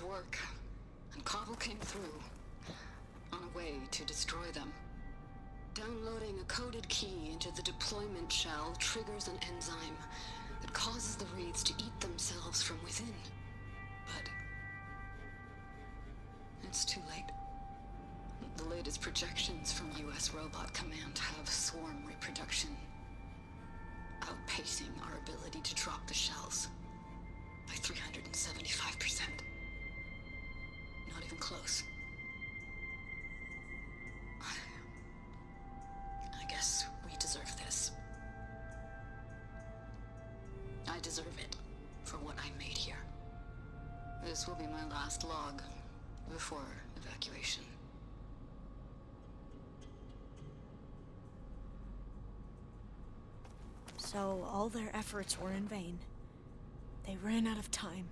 to work, and Cobble came through, on a way to destroy them. Downloading a coded key into the deployment shell triggers an enzyme that causes the wraiths to eat themselves from within. But it's too late. The latest projections from US Robot Command have swarm reproduction, outpacing our ability to drop the shells by 375%. Not even close. I guess we deserve this. I deserve it for what I made here. This will be my last log before evacuation. So all their efforts were in vain. They ran out of time.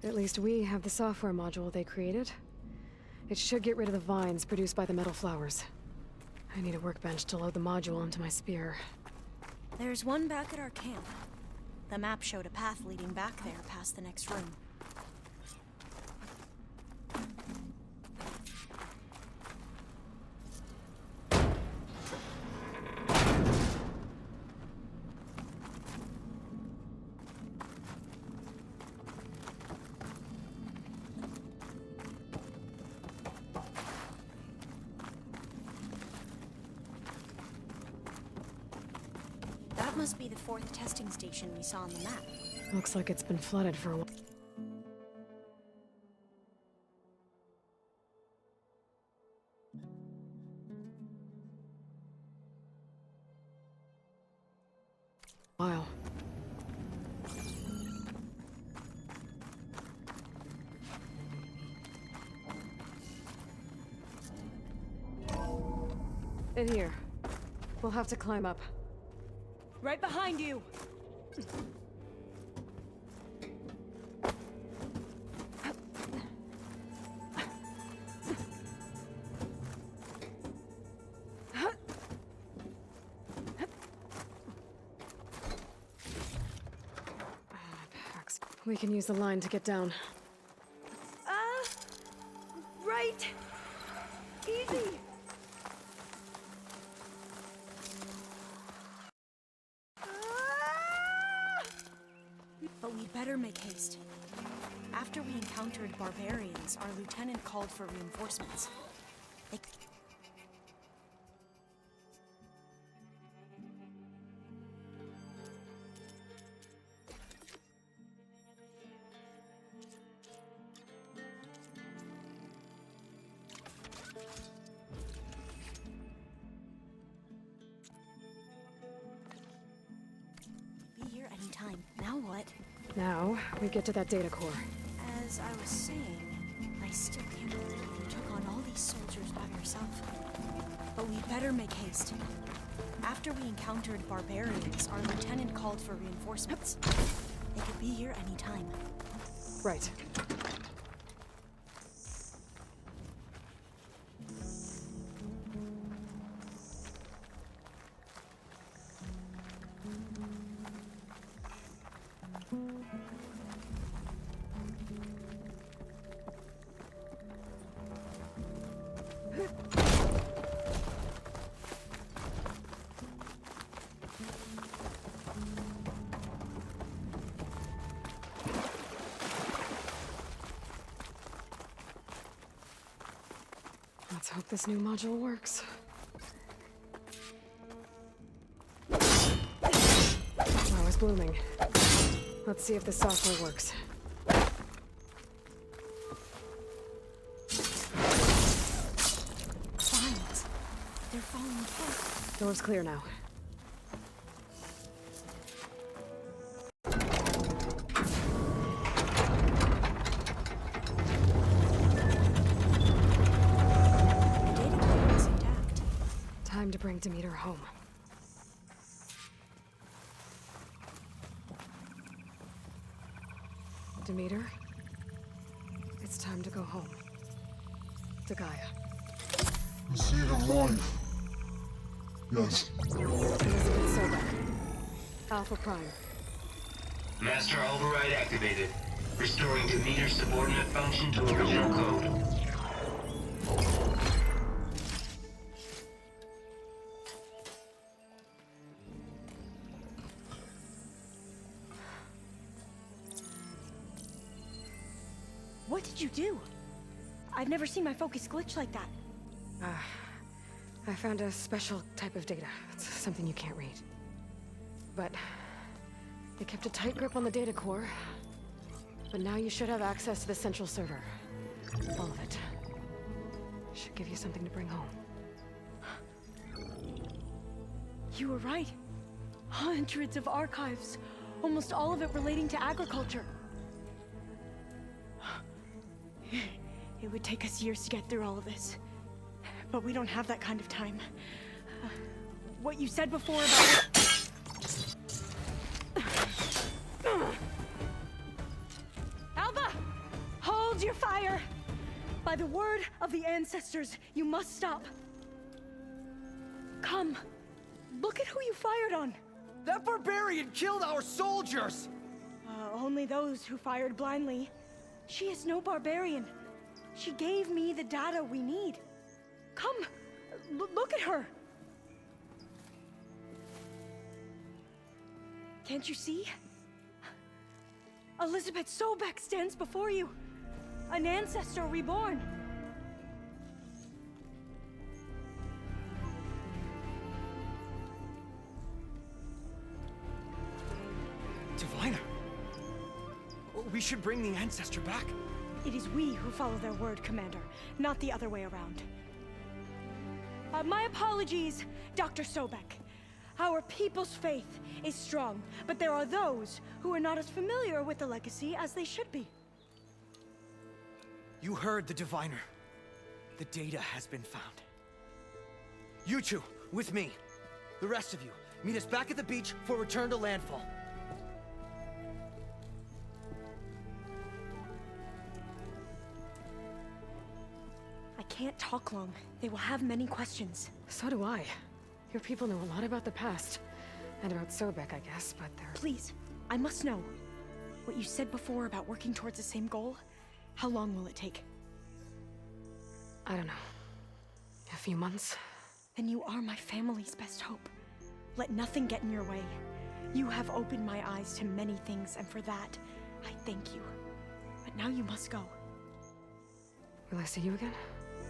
At least we have the software module they created. It should get rid of the vines produced by the metal flowers. I need a workbench to load the module onto my spear. There's one back at our camp. The map showed a path leading back there past the next room. That must be the fourth testing station we saw on the map. Looks like it's been flooded for a while. In here. We'll have to climb up. Right behind you! We can use the line to get down. Right! Easy! But we'd better make haste. After we encountered barbarians, our lieutenant called for reinforcements. They... Be here anytime. Now what? Now, we get to that data core. As I was saying, I still can't believe you took on all these soldiers by yourself. But we'd better make haste. After we encountered barbarians, our lieutenant called for reinforcements. They could be here anytime. Right. Let's hope this new module works. Flower's blooming. Let's see if the software works. Vines. They're falling apart. Door's clear now. Time to bring Demeter home. Demeter, it's time to go home. To Gaia. The seed of life. Yes. Elizabeth Sobek. Alpha Prime. Master override activated. Restoring Demeter's subordinate function to original code. What did you do? I've never seen my focus glitch like that. I found a special type of data. It's something you can't read. But it kept a tight grip on the data core. But now you should have access to the central server. All of it. Should give you something to bring home. You were right. Hundreds of archives. Almost all of it relating to agriculture. It would take us years to get through all of this. But we don't have that kind of time. What you said before about... Alba! Hold your fire! By the word of the ancestors, you must stop. Come. Look at who you fired on. That barbarian killed our soldiers! Only those who fired blindly. She is no barbarian. She gave me the data we need. Come, look at her. Can't you see? Elizabeth Sobek stands before you. An ancestor reborn. Diviner! We should bring the ancestor back. It is we who follow their word, Commander, not the other way around. My apologies, Dr. Sobek. Our people's faith is strong, but there are those who are not as familiar with the legacy as they should be. You heard the diviner. The data has been found. You two, with me. The rest of you, meet us back at the beach for return to landfall. I can't talk long. They will have many questions. So do I. Your people know a lot about the past. And about Sobek, I guess, but they're... Please, I must know. What you said before about working towards the same goal, how long will it take? I don't know. A few months? Then you are my family's best hope. Let nothing get in your way. You have opened my eyes to many things, and for that, I thank you. But now you must go. Will I see you again?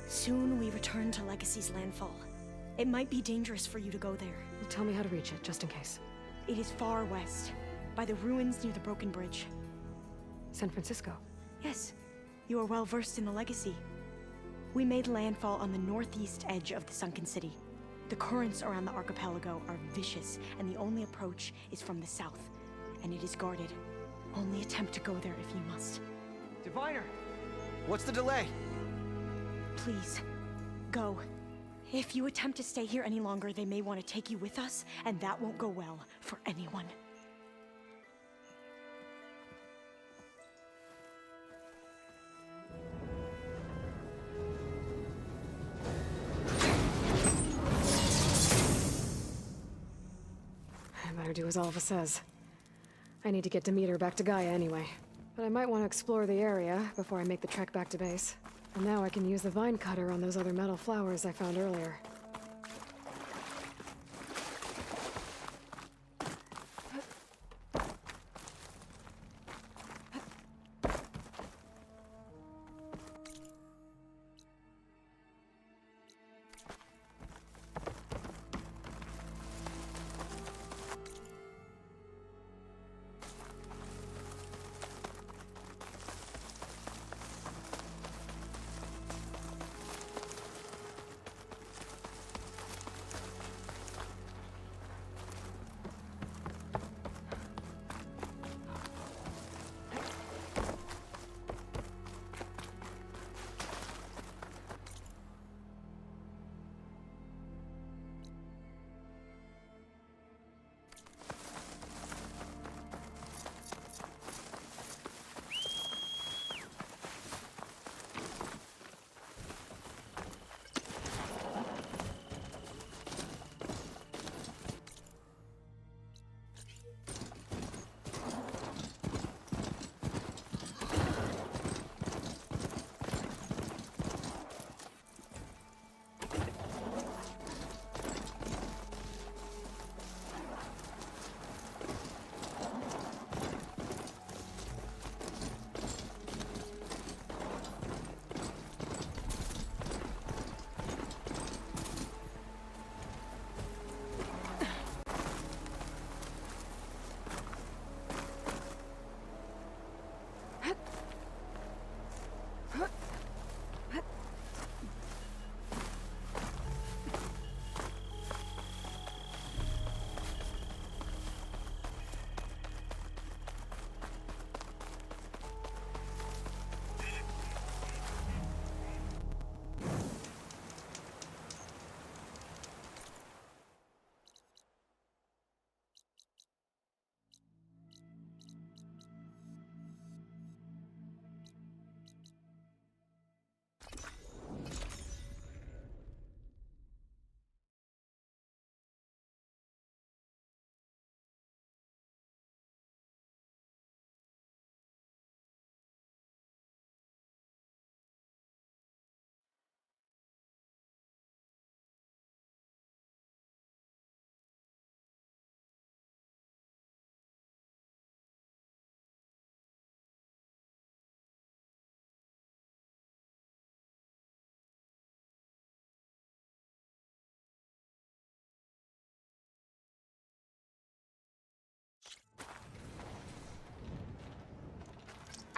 Soon we return to Legacy's landfall. It might be dangerous for you to go there. Tell me how to reach it, just in case. It is far west, by the ruins near the broken bridge. San Francisco? Yes, you are well versed in the Legacy. We made landfall on the northeast edge of the sunken city. The currents around the archipelago are vicious, and the only approach is from the south, and it is guarded. Only attempt to go there if you must. Diviner! What's the delay? Please, go. If you attempt to stay here any longer, they may want to take you with us, and that won't go well for anyone. I better do as Alva says. I need to get Demeter back to Gaia anyway. But I might want to explore the area before I make the trek back to base. And now I can use the vine cutter on those other metal flowers I found earlier.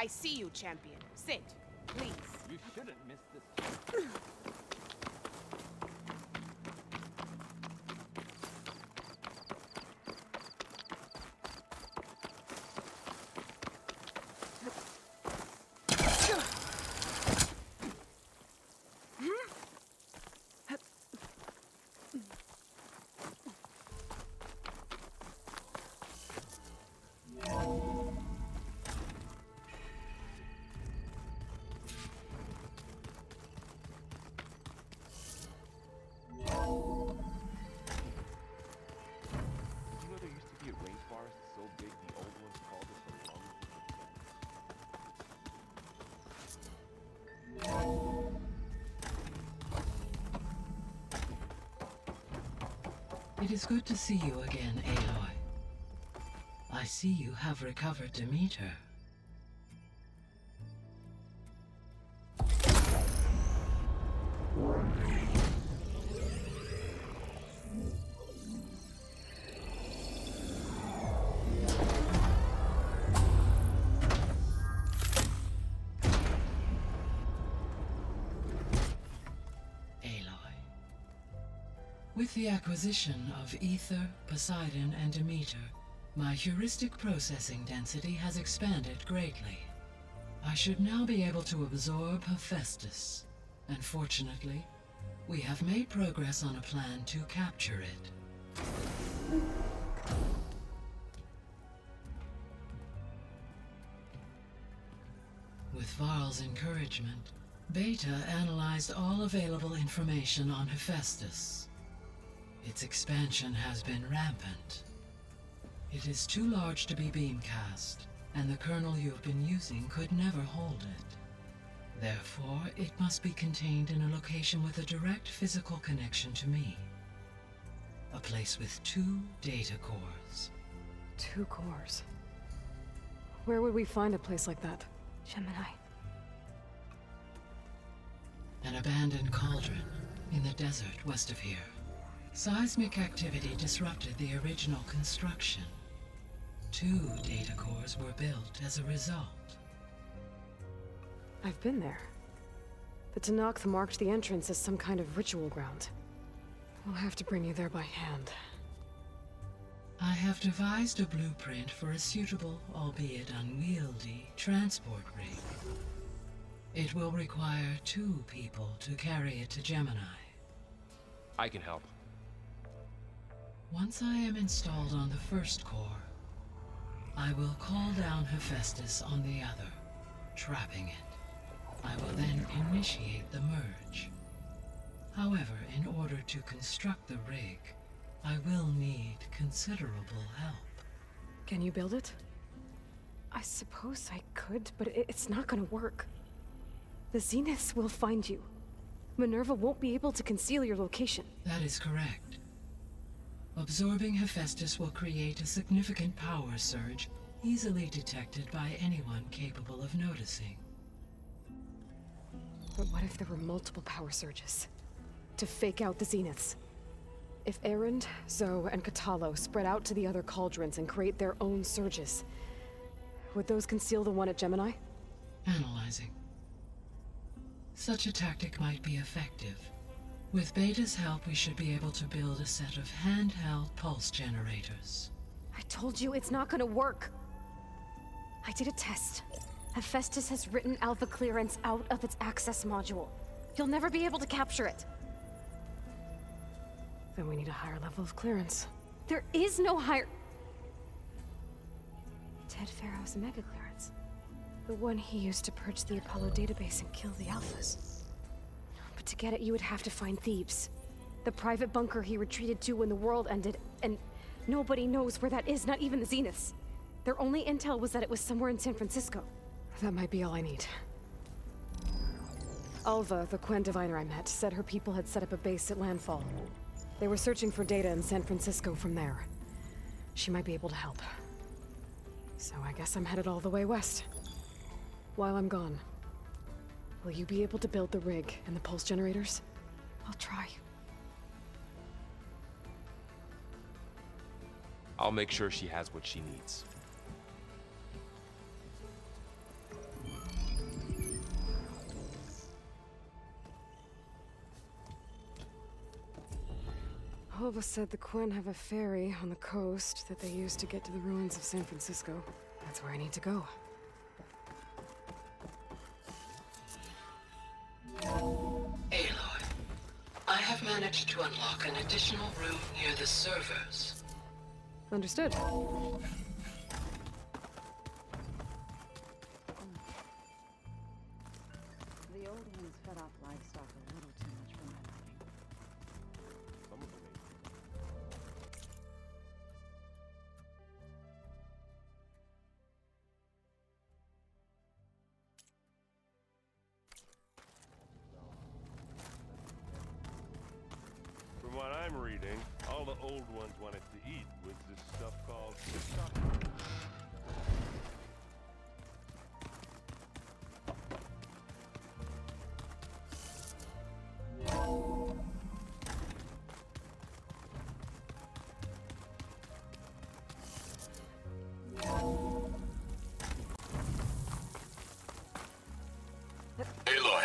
I see you, champion. Sit, please. You shouldn't miss this. It is good to see you again, Aloy. I see you have recovered Demeter. With the acquisition of Ether, Poseidon, and Demeter, my heuristic processing density has expanded greatly. I should now be able to absorb Hephaestus, and fortunately, we have made progress on a plan to capture it. With Varl's encouragement, Beta analyzed all available information on Hephaestus. Its expansion has been rampant. It is too large to be beamcast, and the kernel you have been using could never hold it. Therefore, it must be contained in a location with a direct physical connection to me. A place with 2 data cores. 2 cores? Where would we find a place like that? Gemini. An abandoned cauldron in the desert west of here. Seismic activity disrupted the original construction. 2 data cores were built as a result. I've been there. The Tanakh marked the entrance as some kind of ritual ground. We'll have to bring you there by hand. I have devised a blueprint for a suitable, albeit unwieldy, transport rig. It will require 2 people to carry it to Gemini. I can help. Once I am installed on the first core, I will call down Hephaestus on the other, trapping it. I will then initiate the merge. However, in order to construct the rig, I will need considerable help. Can you build it? I suppose I could, but it's not gonna work. The Zeniths will find you. Minerva won't be able to conceal your location. That is correct. Absorbing Hephaestus will create a significant power surge, easily detected by anyone capable of noticing. But what if there were multiple power surges? To fake out the Zeniths? If Erend, Zoe, and Katalo spread out to the other cauldrons and create their own surges, would those conceal the one at Gemini? Analyzing. Such a tactic might be effective. With Beta's help, we should be able to build a set of handheld pulse generators. I told you it's not gonna work. I did a test. Hephaestus has written alpha clearance out of its access module. You'll never be able to capture it. Then we need a higher level of clearance. There is no higher... Ted Pharaoh's mega clearance. The one he used to purge the Apollo database and kill the alphas. But to get it, you would have to find Thebes. The private bunker he retreated to when the world ended, and nobody knows where that is, not even the Zeniths. Their only intel was that it was somewhere in San Francisco. That might be all I need. Alva, the Quen diviner I met, said her people had set up a base at landfall. They were searching for data in San Francisco from there. She might be able to help. So I guess I'm headed all the way west. While I'm gone, will you be able to build the rig and the pulse generators? I'll try. I'll make sure she has what she needs. Hova said the Quen have a ferry on the coast that they use to get to the ruins of San Francisco. That's where I need to go. Aloy, I have managed to unlock an additional room near the servers. Understood. The old ones fed off livestock a little too much for my liking. Some of them From what I'm reading, all the old ones wanted to eat was this stuff called chocolate. Aloy,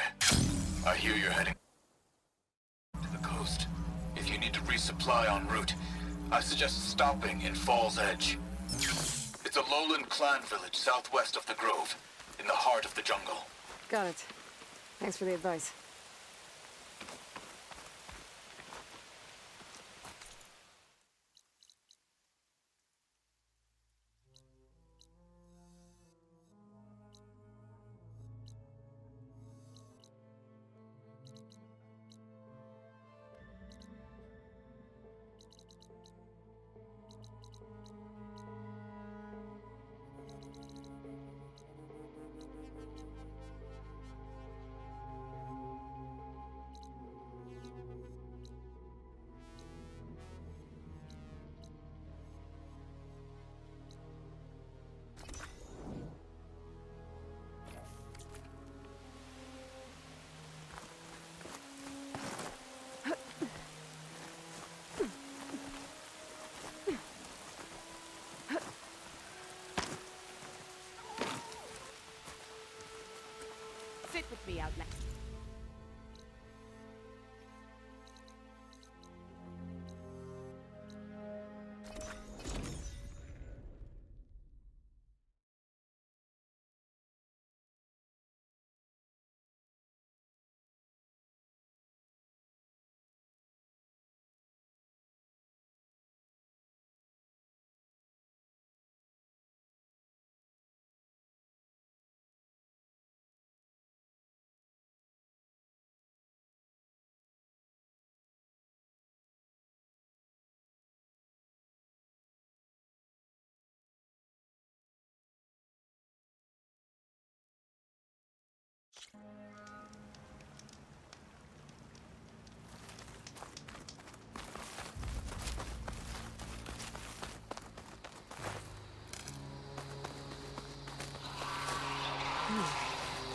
I hear you're heading to the coast. If you need to resupply en route, I suggest stopping in Fall's Edge. It's a lowland clan village southwest of the Grove, in the heart of the jungle. Got it. Thanks for the advice. Sit with me, Outlander.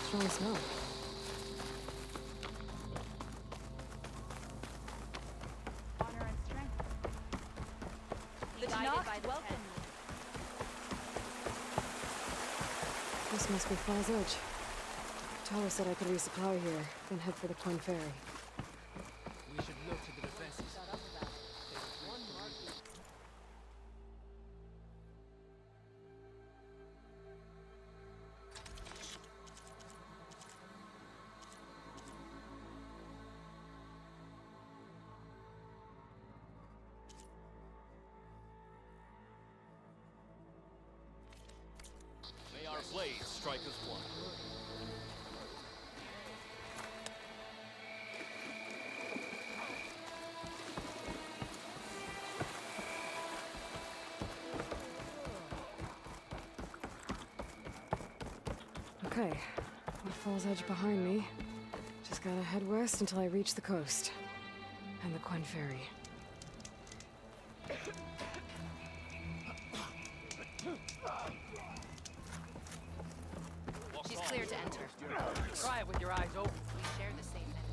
Strong smell. Honor and strength. Guided by the welcome. This must be Fall's Edge. Tala said I could resupply here, then head for the Quen Ferry. We should look to the defenses. May our blades strike as one. Okay, with Fall's Edge behind me, just gotta head west until I reach the coast. And the Quen Ferry. She's clear to enter. Try it with your eyes open. We share the same methods.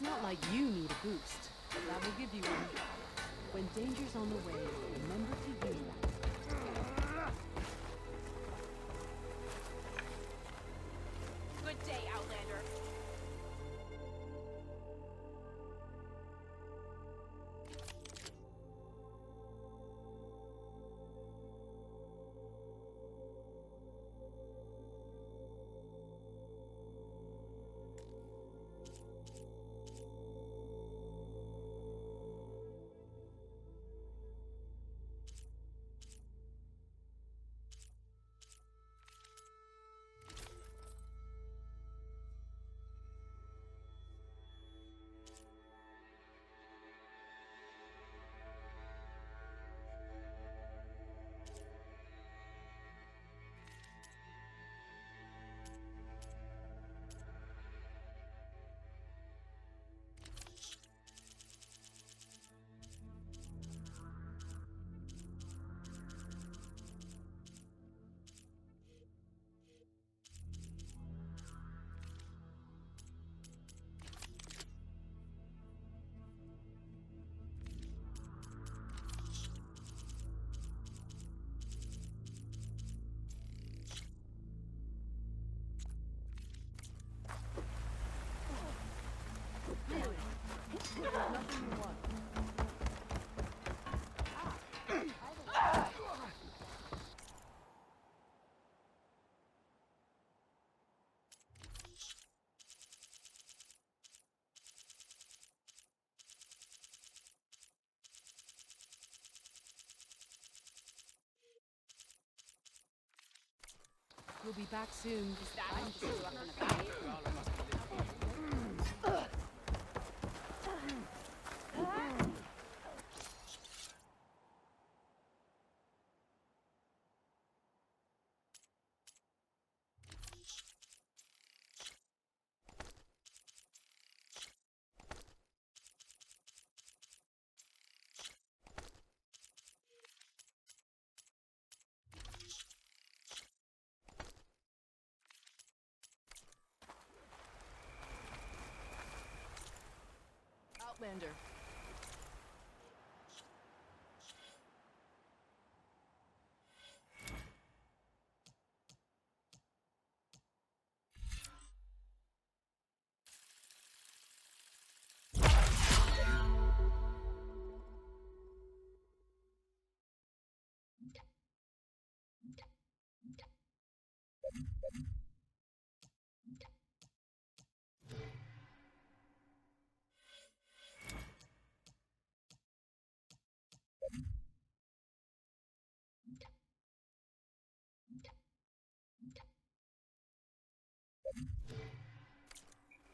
It's not like you need a boost, but that will give you one. When danger's on the way, remember to use that. Good day, Outlander. We'll be back soon. I'm sure I'm gonna buy it. Outlander.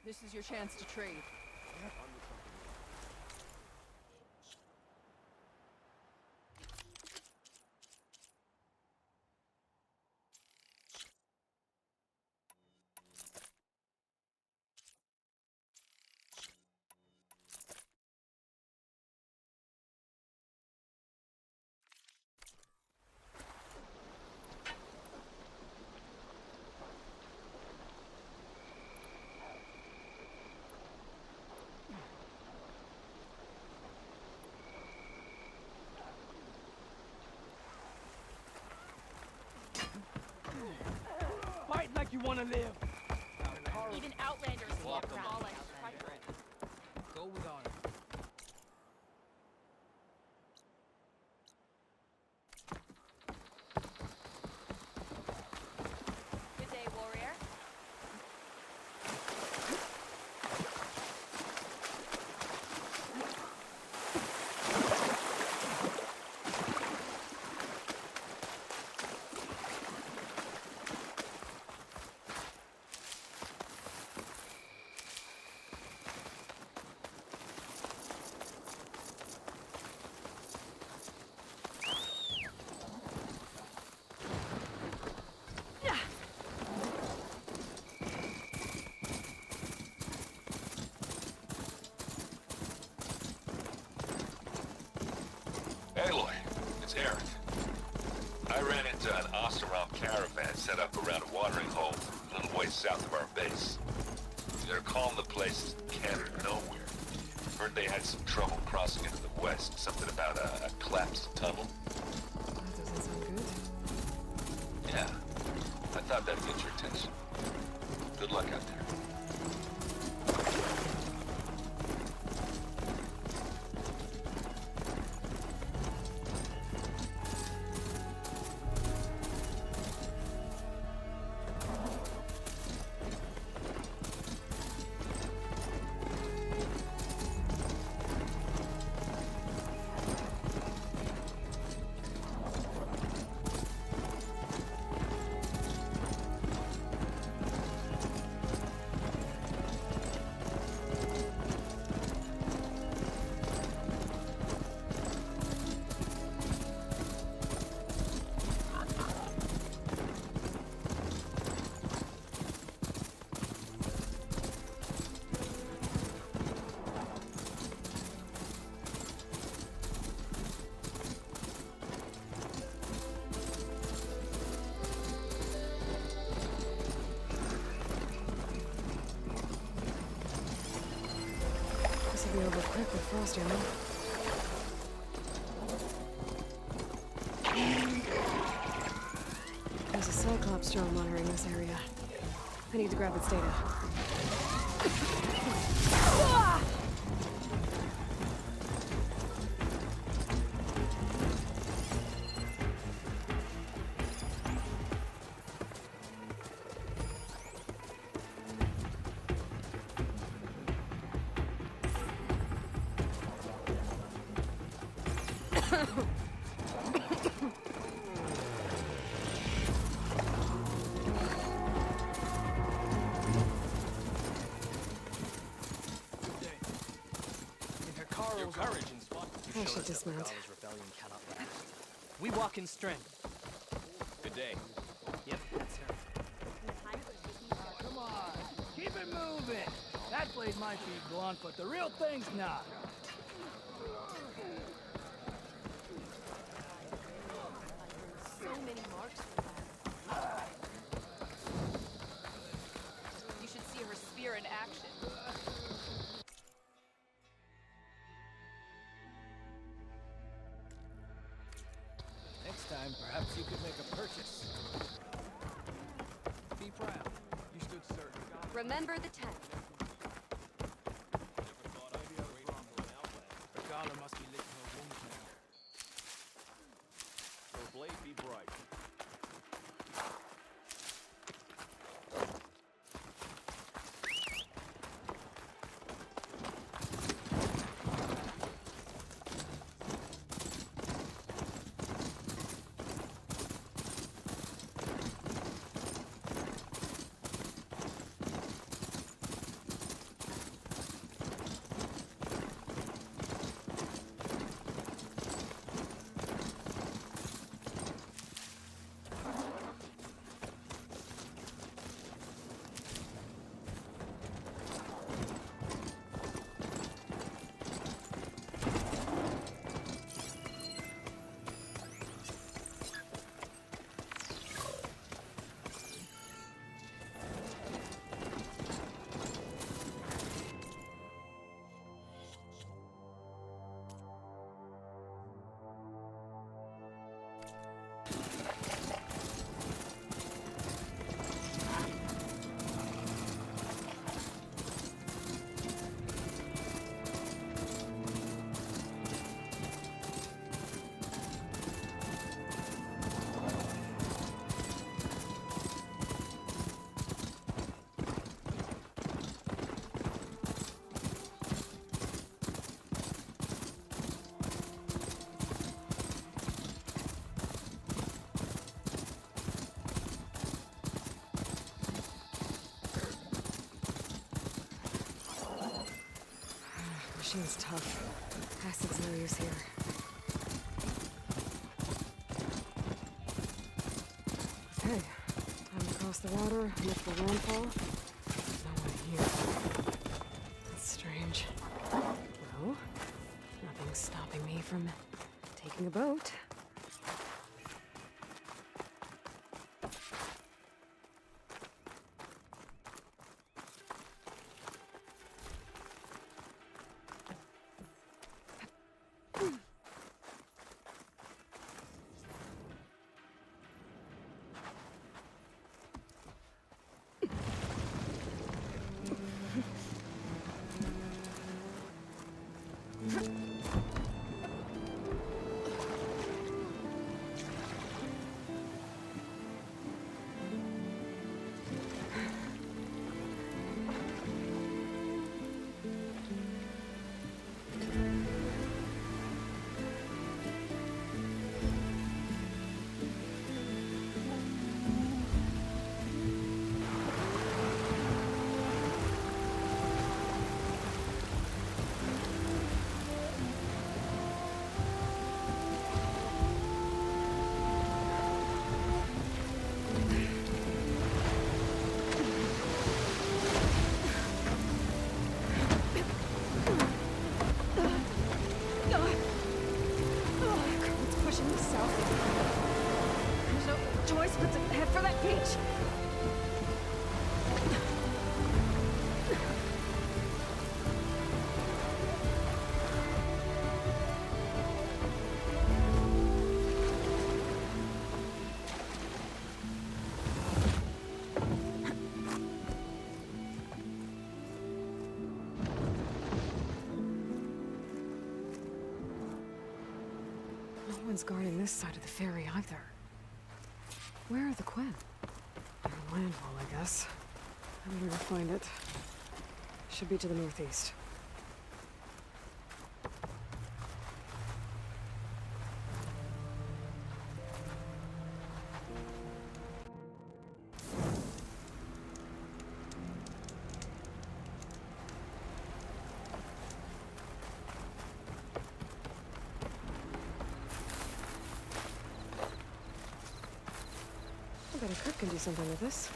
This is your chance to trade. Fight like you want to live. Even Outlanders can't brawl like a fighter. Go with honor. Good day, warrior. Aloy, it's Eric. I ran into an Oseram caravan set up around a watering hole a little ways south of our base. They're calling the place Camp Nowhere. Heard they had some trouble crossing into the west. Something about a collapsed tunnel. That doesn't sound good. Yeah, I thought that'd get your attention. Good luck out there. This will be over quick with frost ammo. There's a Cyclops drone monitoring this area. I need to grab its data. Your courage and spot. I should dismount. Rebellion cannot last. We walk in strength. Good day. Yep, that's her. Come on, keep it moving. That blade might be blunt, but the real thing's not. So many marks from that. You should see her spear in action. Next time, perhaps you could make a purchase. Be proud. You stood certain. Remember the 10. The collar must be licking her wounds now. Her blade be bright. Machine's tough. Acid's no use here. Okay, time to cross the water, look for landfall. No one here. That's strange. No, nothing's stopping me from taking a boat. one's guarding this side of the ferry either. Where are the Quinn? They're in landfall, I guess. I don't ever find it. Should be to the northeast. I bet a cook can do something with this.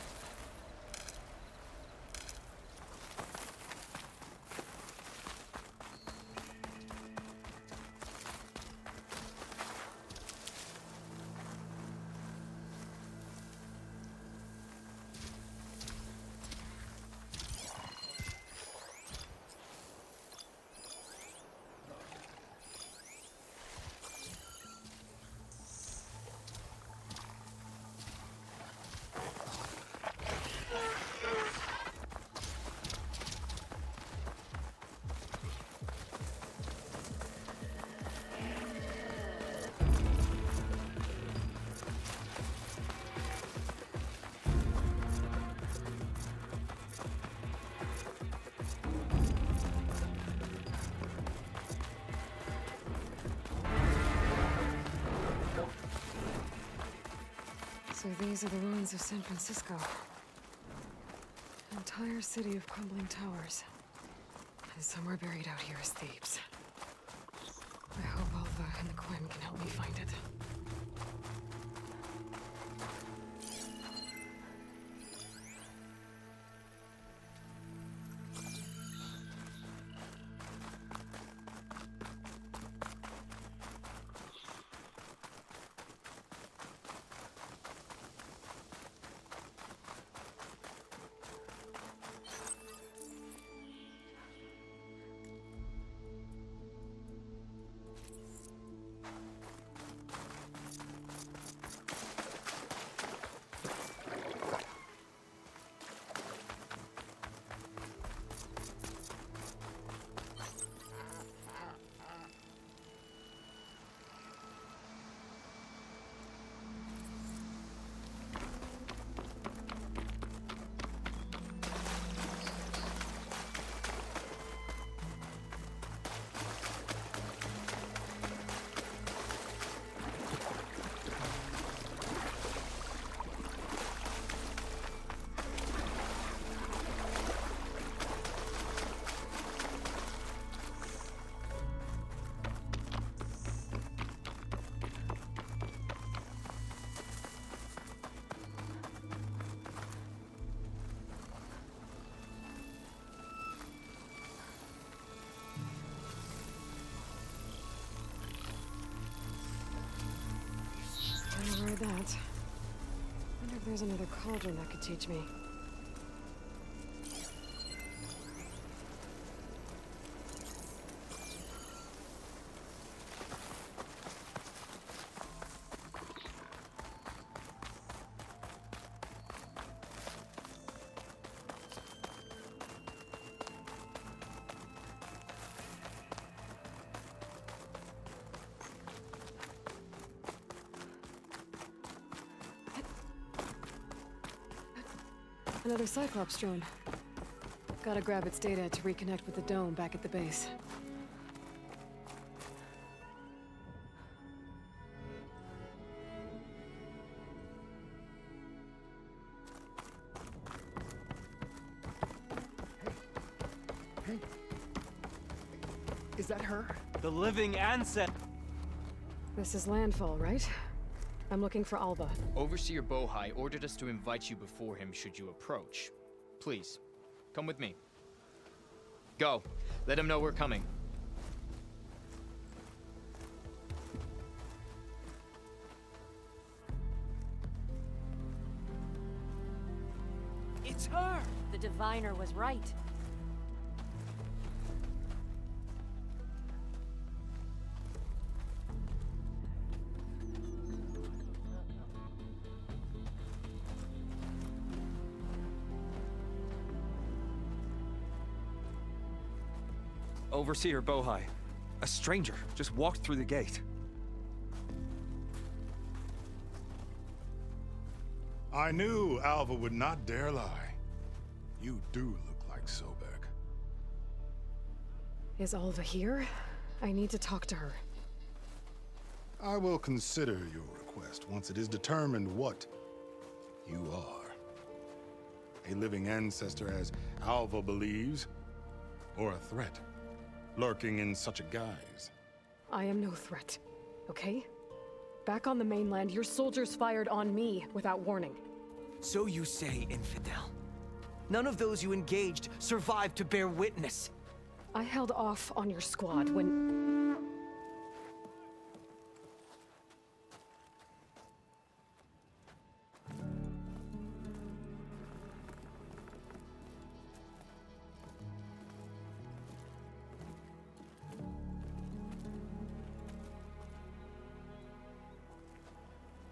So these are the ruins of San Francisco. An entire city of crumbling towers. And somewhere buried out here is Thebes. I hope Alva and the Quinn can help me find it. I read that. Wonder if there's another cauldron that could teach me. Another Cyclops drone. Gotta grab its data to reconnect with the dome back at the base. Hey. Is that her? The living ancestor. This is landfall, right? I'm looking for Alba. Overseer Bohai ordered us to invite you before him should you approach. Please, come with me. Go. Let him know we're coming. It's her! The diviner was right. Overseer Bohai. A stranger just walked through the gate. I knew Alva would not dare lie. You do look like Sobek. Is Alva here? I need to talk to her. I will consider your request once it is determined what you are. A living ancestor, as Alva believes, or a threat, lurking in such a guise. I am no threat, okay? Back on the mainland, your soldiers fired on me without warning. So you say, infidel. None of those you engaged survived to bear witness. I held off on your squad when...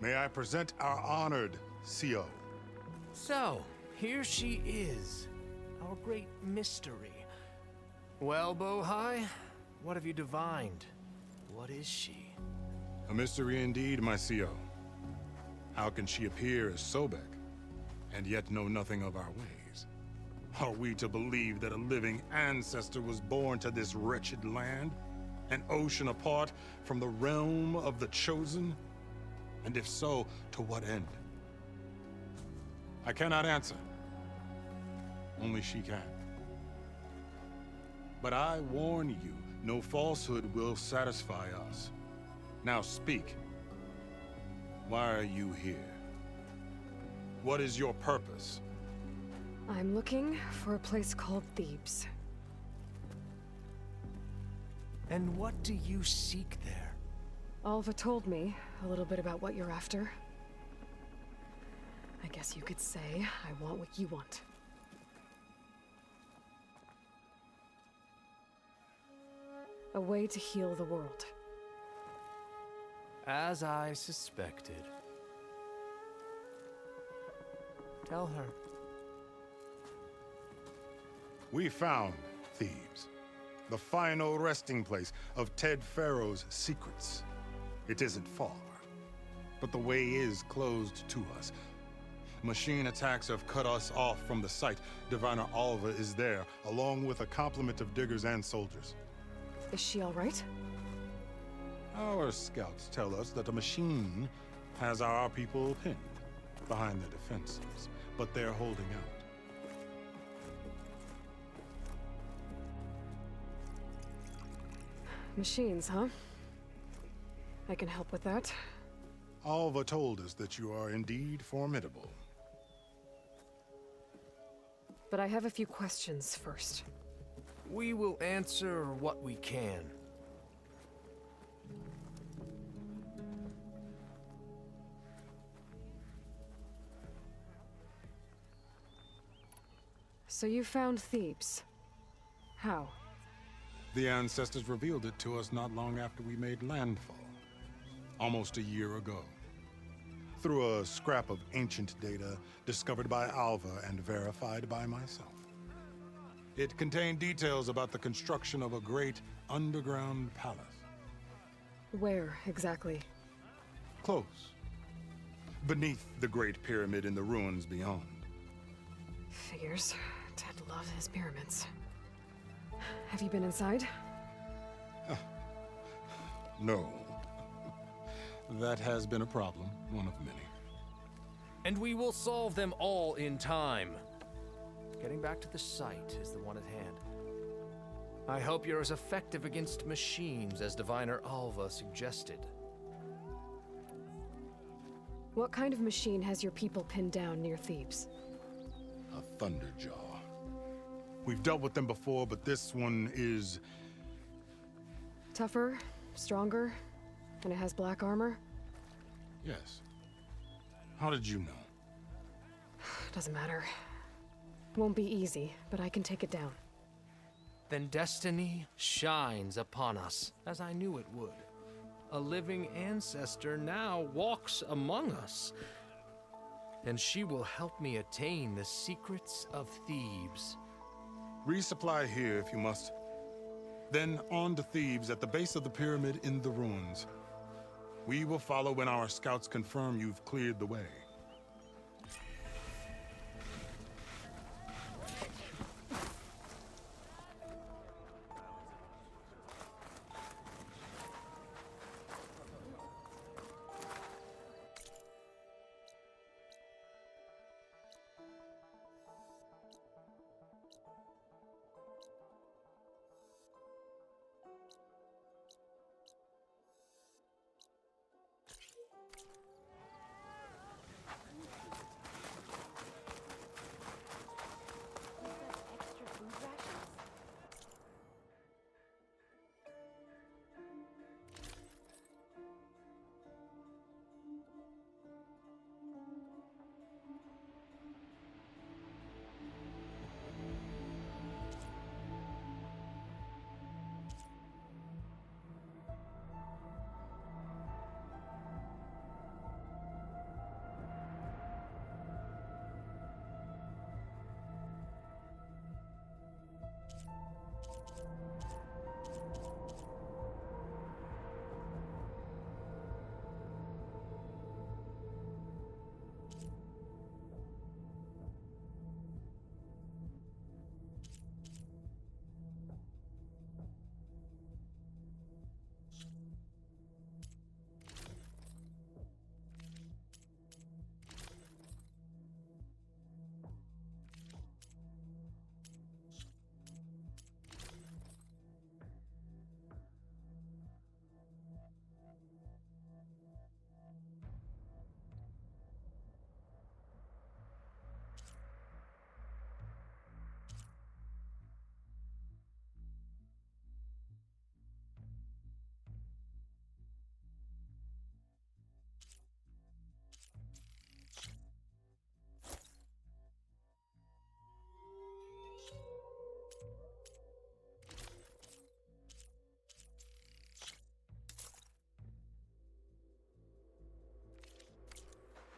May I present our honored CO. So, here she is, our great mystery. Well, Bohai, what have you divined? What is she? A mystery indeed, my CO. How can she appear as Sobek, and yet know nothing of our ways? Are we to believe that a living ancestor was born to this wretched land, an ocean apart from the realm of the chosen? And if so, to what end? I cannot answer. Only she can. But I warn you, no falsehood will satisfy us. Now speak. Why are you here? What is your purpose? I'm looking for a place called Thebes. And what do you seek there? Alva told me a little bit about what you're after. I guess you could say I want what you want. A way to heal the world. As I suspected. Tell her. We found Thebes, the final resting place of Ted Pharaoh's secrets. It isn't far, but the way is closed to us. Machine attacks have cut us off from the site. Diviner Alva is there, along with a complement of diggers and soldiers. Is she all right? Our scouts tell us that a machine has our people pinned behind their defenses, but they're holding out. Machines, huh? I can help with that. Alva told us that you are indeed formidable. But I have a few questions first. We will answer what we can. So you found Thebes. How? The ancestors revealed it to us not long after we made landfall, almost a year ago, through a scrap of ancient data discovered by Alva and verified by myself. It contained details about the construction of a great underground palace. Where, exactly? Close. Beneath the Great Pyramid in the ruins beyond. Figures. Ted loved his pyramids. Have you been inside? No. That has been a problem, one of many. And we will solve them all in time. Getting back to the site is the one at hand. I hope you're as effective against machines as Diviner Alva suggested. What kind of machine has your people pinned down near Thebes? A Thunderjaw. We've dealt with them before, but this one is... Tougher, stronger, and it has black armor? Yes. How did you know? Doesn't matter. Won't be easy, but I can take it down. Then destiny shines upon us, as I knew it would. A living ancestor now walks among us, and she will help me attain the secrets of Thebes. Resupply here if you must. Then on to Thebes at the base of the pyramid in the ruins. We will follow when our scouts confirm you've cleared the way.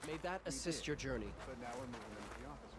May that assist your journey. But now we're moving them to the officers.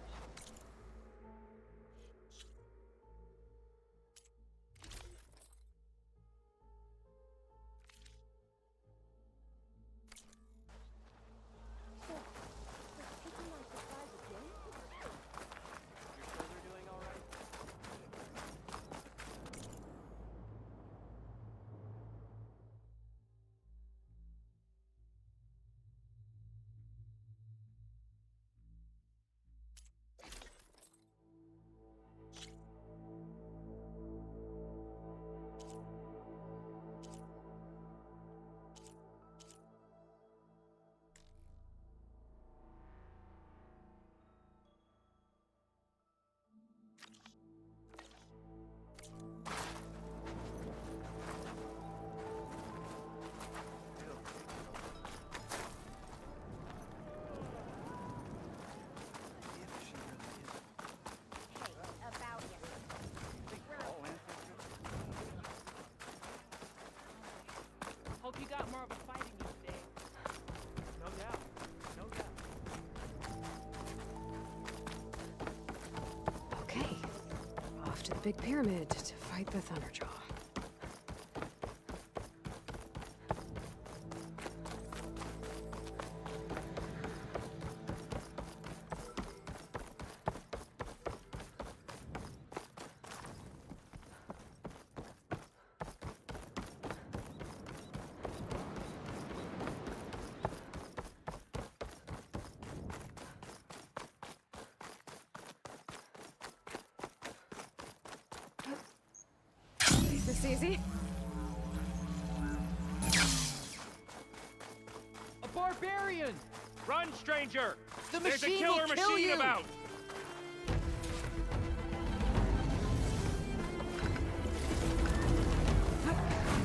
Hope you got more of a fight in you today. No doubt. No doubt. Okay. Off to the big pyramid to fight the Thunderjaw. This easy? A barbarian! Run, stranger! The There's a machine killer will kill machine you! about!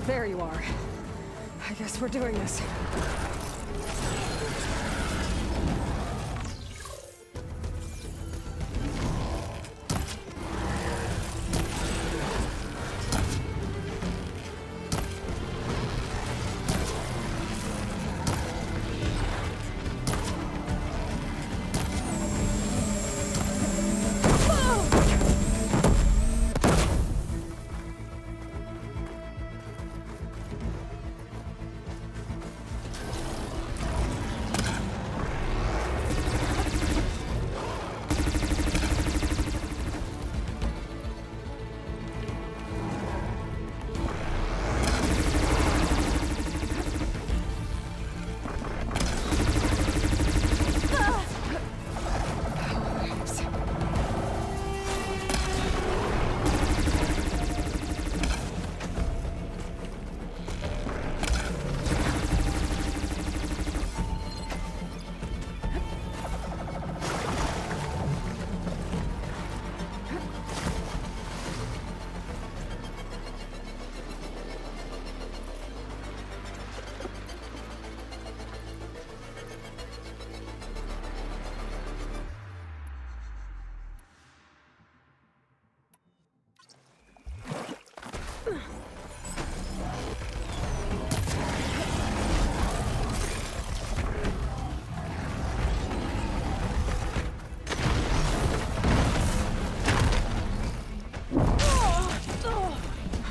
There you are. I guess we're doing this.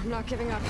I'm not giving up.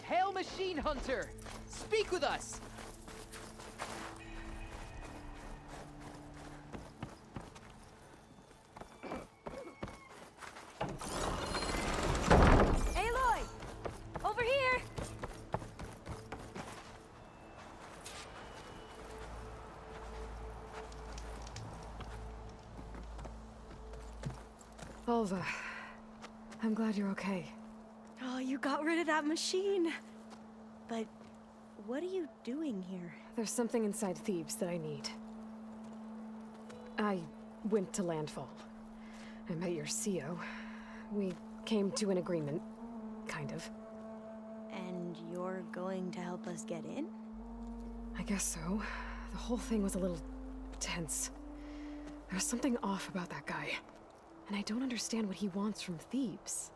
Hail, Machine Hunter! Speak with us! Aloy! Over here! Alva, I'm glad you're okay. Oh, you got rid of that machine. But what are you doing here? There's something inside Thebes that I need. I went to Landfall. I met your CO. We came to an agreement, kind of. And you're going to help us get in? I guess so. The whole thing was a little tense. There was something off about that guy. And I don't understand what he wants from Thebes.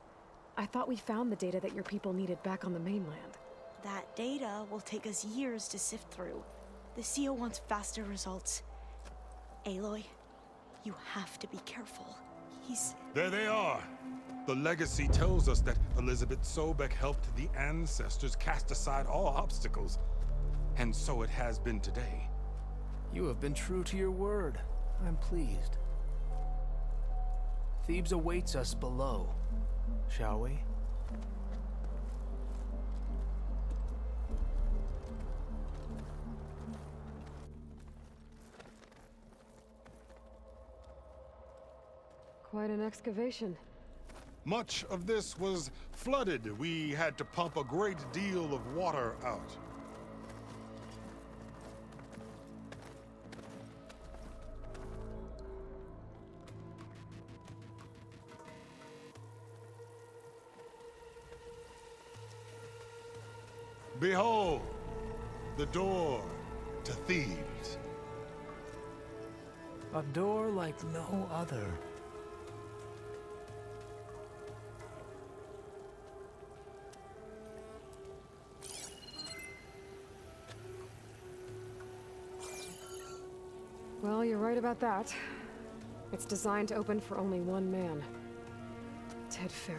I thought we found the data that your people needed back on the mainland. That data will take us years to sift through. The CO wants faster results. Aloy, you have to be careful. He's... There they are! The legacy tells us that Elizabeth Sobek helped the ancestors cast aside all obstacles. And so it has been today. You have been true to your word. I'm pleased. Thebes awaits us below, shall we? Quite an excavation. Much of this was flooded. We had to pump a great deal of water out. Behold, the door to Thebes. A door like no other. Well, you're right about that. It's designed to open for only one man. Ted Faro.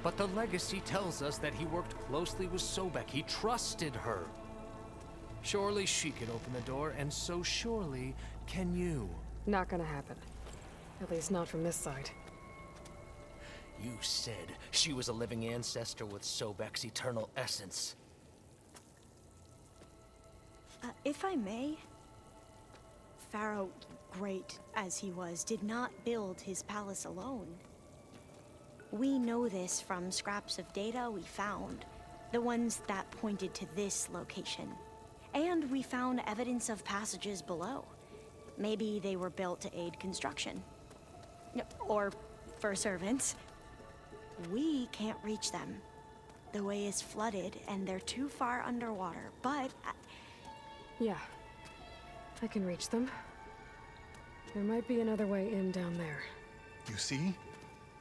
But the legacy tells us that he worked closely with Sobek. He trusted her. Surely she could open the door, and so surely can you. Not gonna happen. At least not from this side. You said she was a living ancestor with Sobek's eternal essence. If I may, Pharaoh, great as he was, did not build his palace alone. We know this from scraps of data we found, the ones that pointed to this location. And we found evidence of passages below. Maybe they were built to aid construction. Or for servants. We can't reach them. The way is flooded and they're too far underwater, but... Yeah, I can reach them. There might be another way in down there. You see?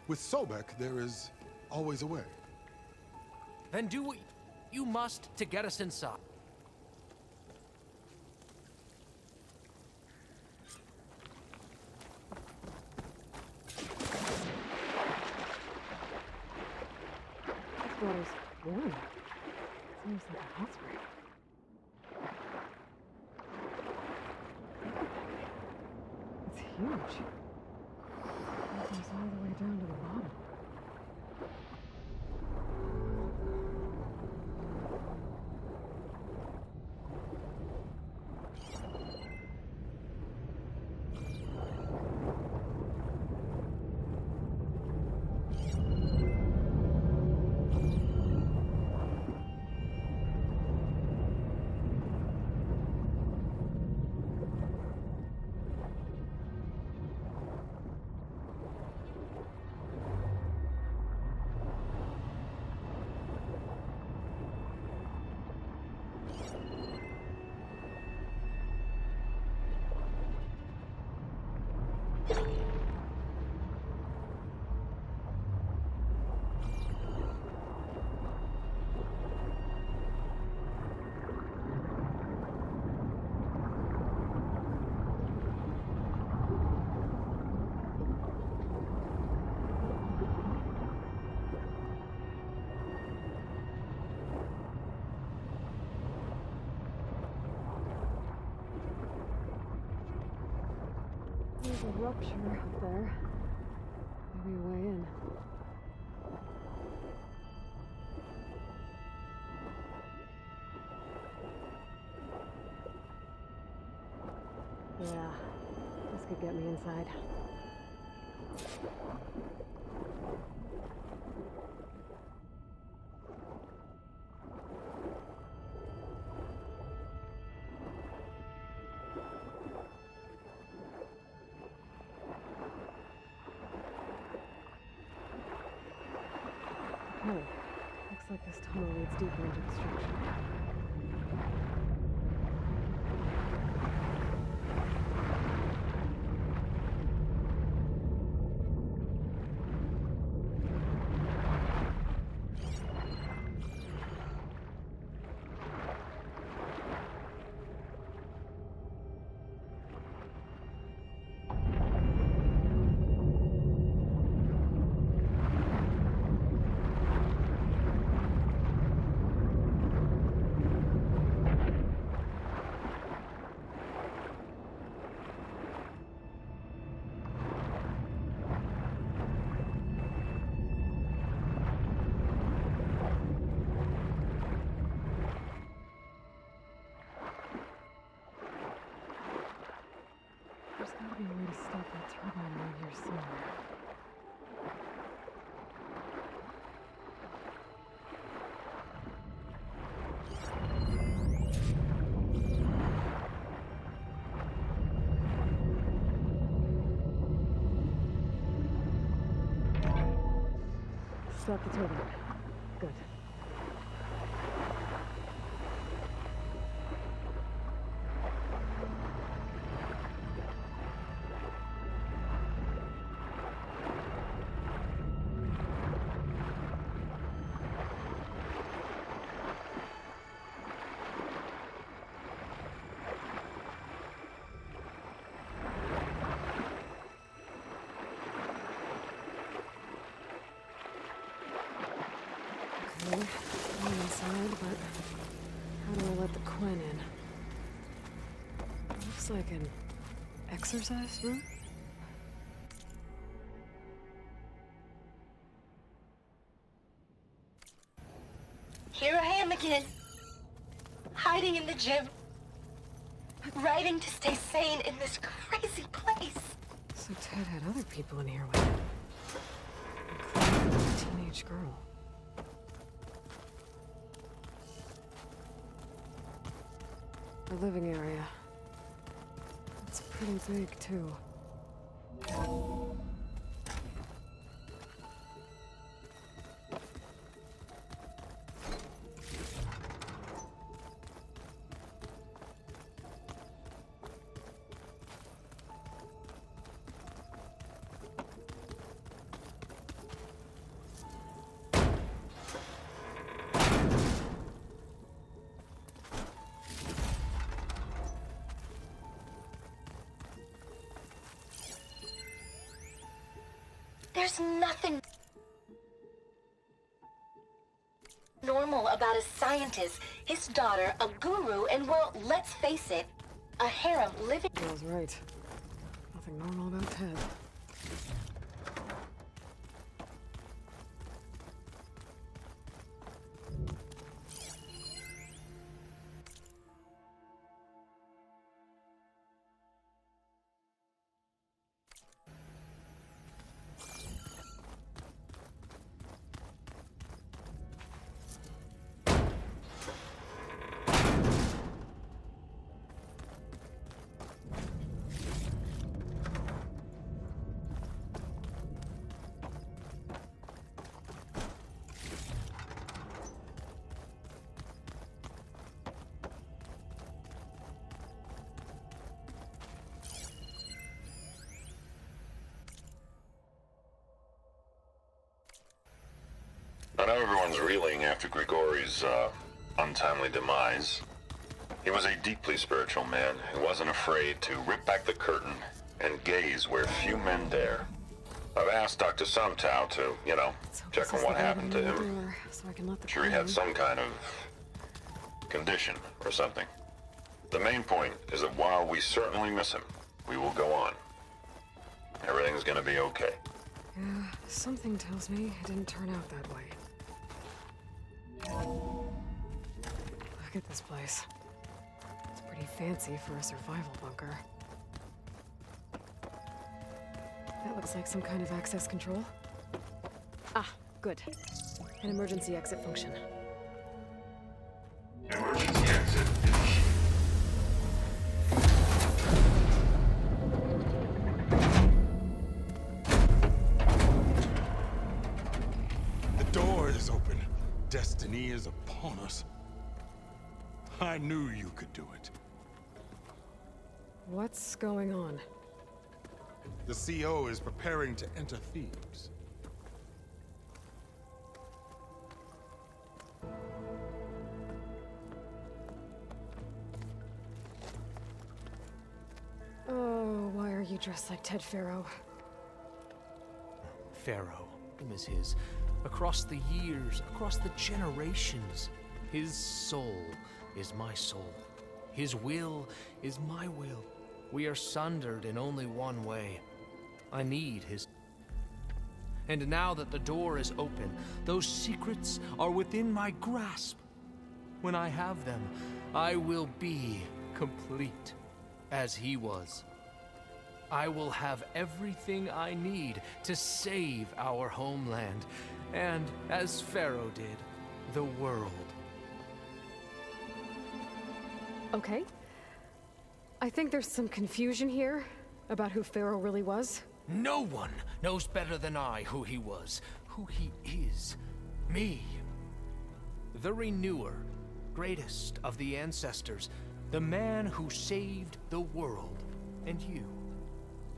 With Sobek, there is always a way. Then do what you must to get us inside. This water's warm. Seems like a hot spring. It's huge. It goes all the way down to the bottom. There's a rupture up there. Maybe a way in. Yeah, this could get me inside. Okay, looks like this tunnel leads deeper into the structure. There's gotta be a way to stop that turbine around here somewhere. Stop the turbine. Good. Okay, I'm inside, but how do I let the Quinn in? Looks like an exercise room? Here I am again, hiding in the gym, writing to stay sane in this crazy place. So Ted had other people in here with him, including a teenage girl. The living area. It's pretty big, too. There's nothing normal about a scientist, his daughter, a guru, and well, let's face it, a harem living. Girl's right. Nothing normal about Ted. I know everyone's reeling after Grigori's untimely demise. He was a deeply spiritual man who wasn't afraid to rip back the curtain and gaze where few men dare. I've asked Dr. Sumtow to, check on what happened to him. Sure he had some kind of condition or something. The main point is that while we certainly miss him, we will go on. Everything's gonna be okay. Yeah, something tells me it didn't turn out that way. Look at this place. It's pretty fancy for a survival bunker. That looks like some kind of access control. Ah, good. An emergency exit function. Emergency exit initiated. The door is open. Destiny is upon us. I knew you could do it. What's going on? The CO is preparing to enter Thebes. Oh, why are you dressed like Ted Pharaoh? Pharaoh, him is his. Across the years, across the generations, his soul is my soul. His will is my will. We are sundered in only one way. I need his. And now that the door is open, those secrets are within my grasp. When I have them, I will be complete, as he was. I will have everything I need to save our homeland, and, as Pharaoh did, the world. Okay. I think there's some confusion here about who Pharaoh really was. No one knows better than I who he was, who he is. Me. The renewer, greatest of the ancestors, the man who saved the world. And you.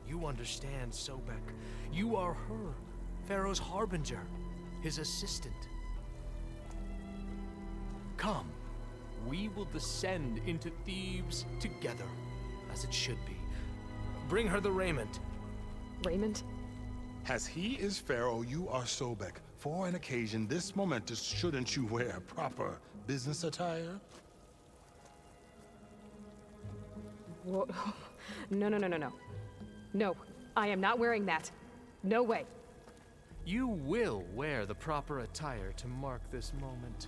You understand, Sobek. You are her, Pharaoh's harbinger, his assistant. Come, we will descend into Thebes together, as it should be. Bring her the raiment. Raiment? As he is Pharaoh, you are Sobek. For an occasion this momentous, shouldn't you wear proper business attire? Whoa. No, no, no, no, no. No, I am not wearing that. No way. You will wear the proper attire to mark this moment.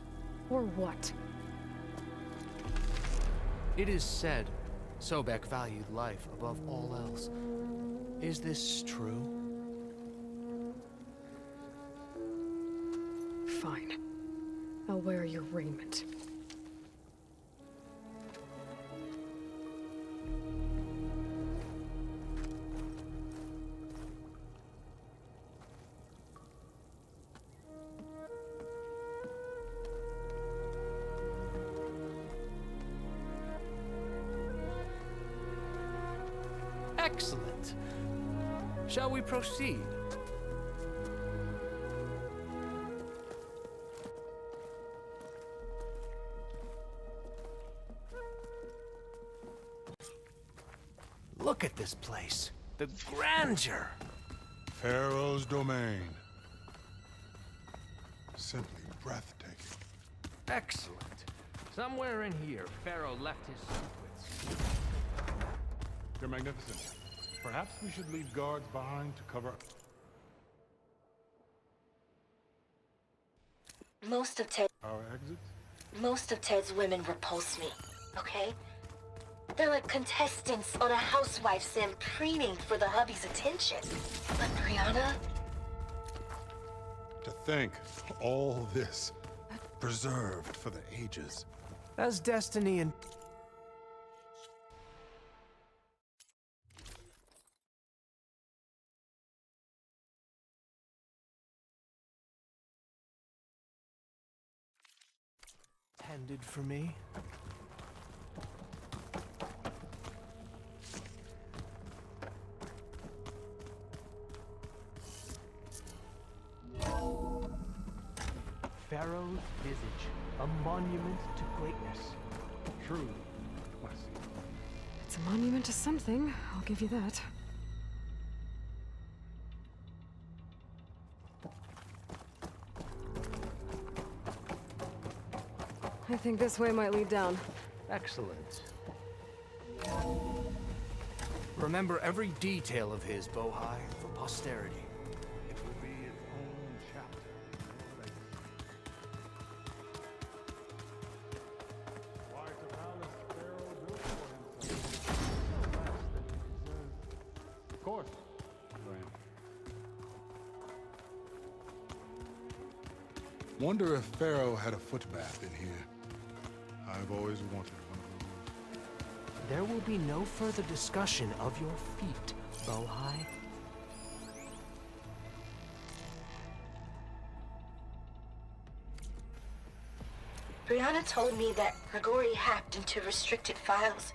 Or what? It is said Sobek valued life above all else. Is this true? Fine. I'll wear your raiment. Excellent. Shall we proceed? Look at this place. The grandeur. Pharaoh's domain. Simply breathtaking. Excellent. Somewhere in here, Pharaoh left his secrets. You're magnificent. Perhaps we should leave guards behind to cover... Most of Ted's women repulse me, okay? They're like contestants on a housewife sim preening for the hubby's attention. But Brianna? To think, all this preserved for the ages. As destiny and... intended for me. Pharaoh's visage, a monument to greatness. True, my son. It's a monument to something, I'll give you that. I think this way might lead down. Excellent. Remember every detail of his, Bohai, for posterity. It will be its own chapter. Why to palace Pharaoh built for himself no less than he deserves. Of course, Graham. Wonder if Pharaoh had a foot bath in here. I've always wanted one of those. There will be no further discussion of your feet, Bohai. Brianna told me that Grigori hacked into restricted files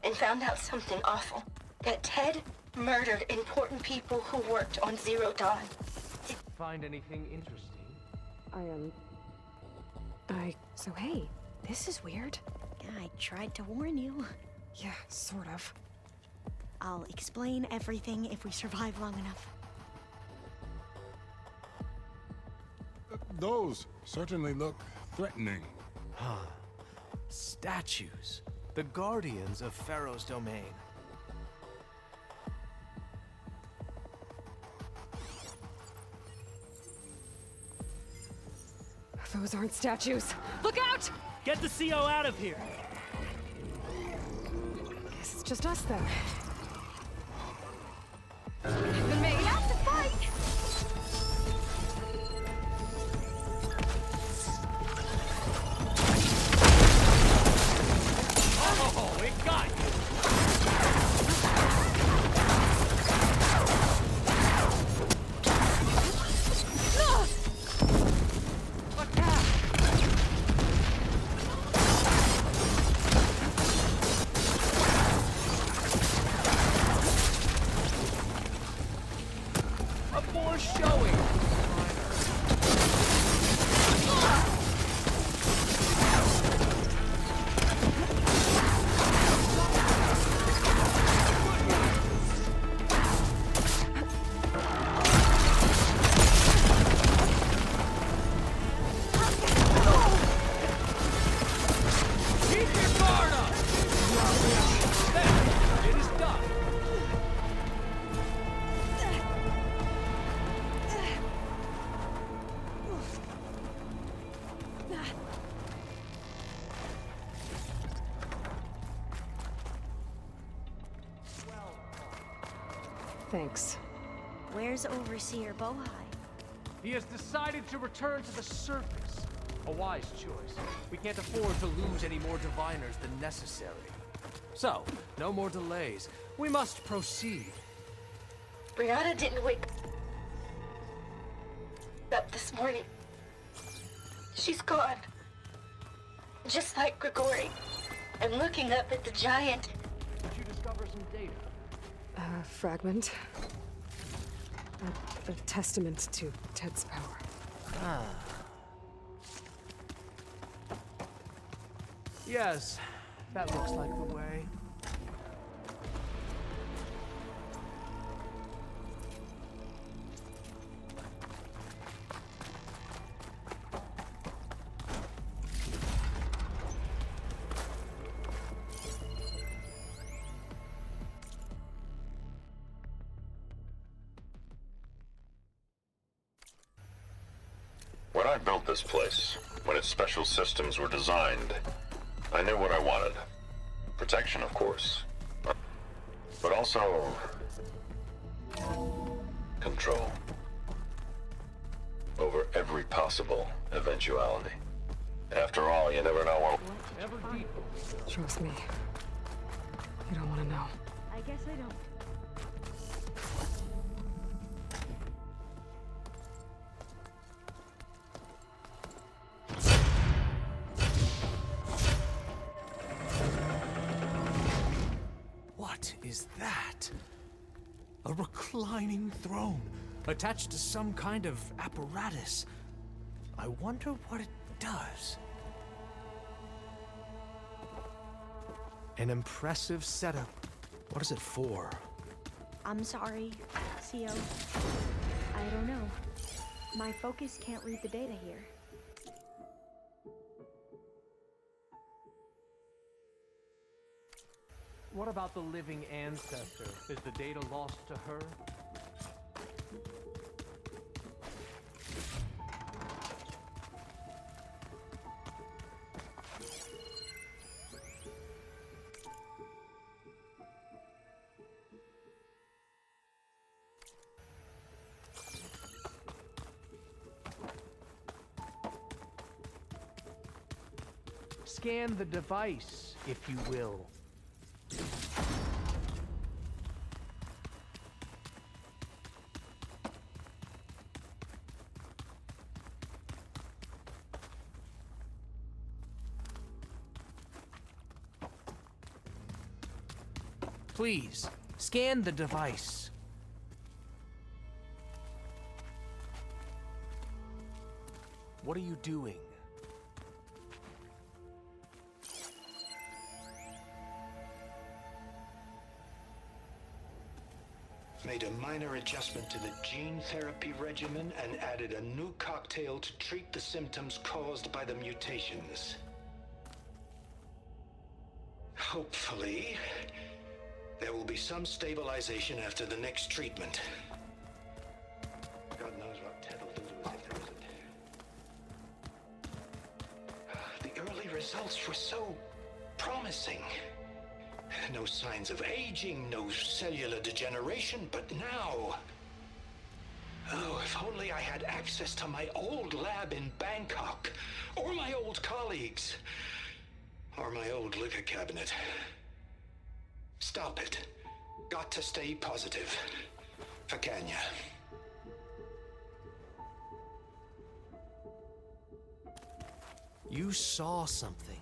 and found out something awful. That Ted murdered important people who worked on Zero Dawn. Find anything interesting? So hey, this is weird. I tried to warn you. Yeah, sort of. I'll explain everything if we survive long enough. Those certainly look threatening. Huh. Statues. The guardians of Pharaoh's domain. Those aren't statues. Look out! Get the CO out of here! Guess it's just us then. Even me. We have to fight! Oh, it got you! Thanks. Where's Overseer Bohai? He has decided to return to the surface. A wise choice. We can't afford to lose any more diviners than necessary. So, no more delays. We must proceed. Brianna didn't wake up this morning. She's gone. Just like Grigori. I'm looking up at the giant. Did you discover some data? Fragment. A testament to Ted's power. Ah. Yes, that looks like the way. When I built this place, when its special systems were designed, I knew what I wanted. Protection, of course. But also... control. Over every possible eventuality. After all, you never know what... Trust me. You don't want to know. I guess I don't. What is that? A reclining throne, attached to some kind of apparatus. I wonder what it does. An impressive setup. What is it for? I'm sorry, CO. I don't know. My focus can't read the data here. What about the living ancestor? Is the data lost to her? Scan the device, if you will. Please, scan the device. What are you doing? Made a minor adjustment to the gene therapy regimen and added a new cocktail to treat the symptoms caused by the mutations. Hopefully, there will be some stabilization after the next treatment. God knows what Ted will do to us if there isn't. The early results were so promising. No signs of aging, no cellular degeneration, but now... Oh, if only I had access to my old lab in Bangkok, or my old colleagues, or my old liquor cabinet. Stop it. Got to stay positive. For Kenya. You saw something.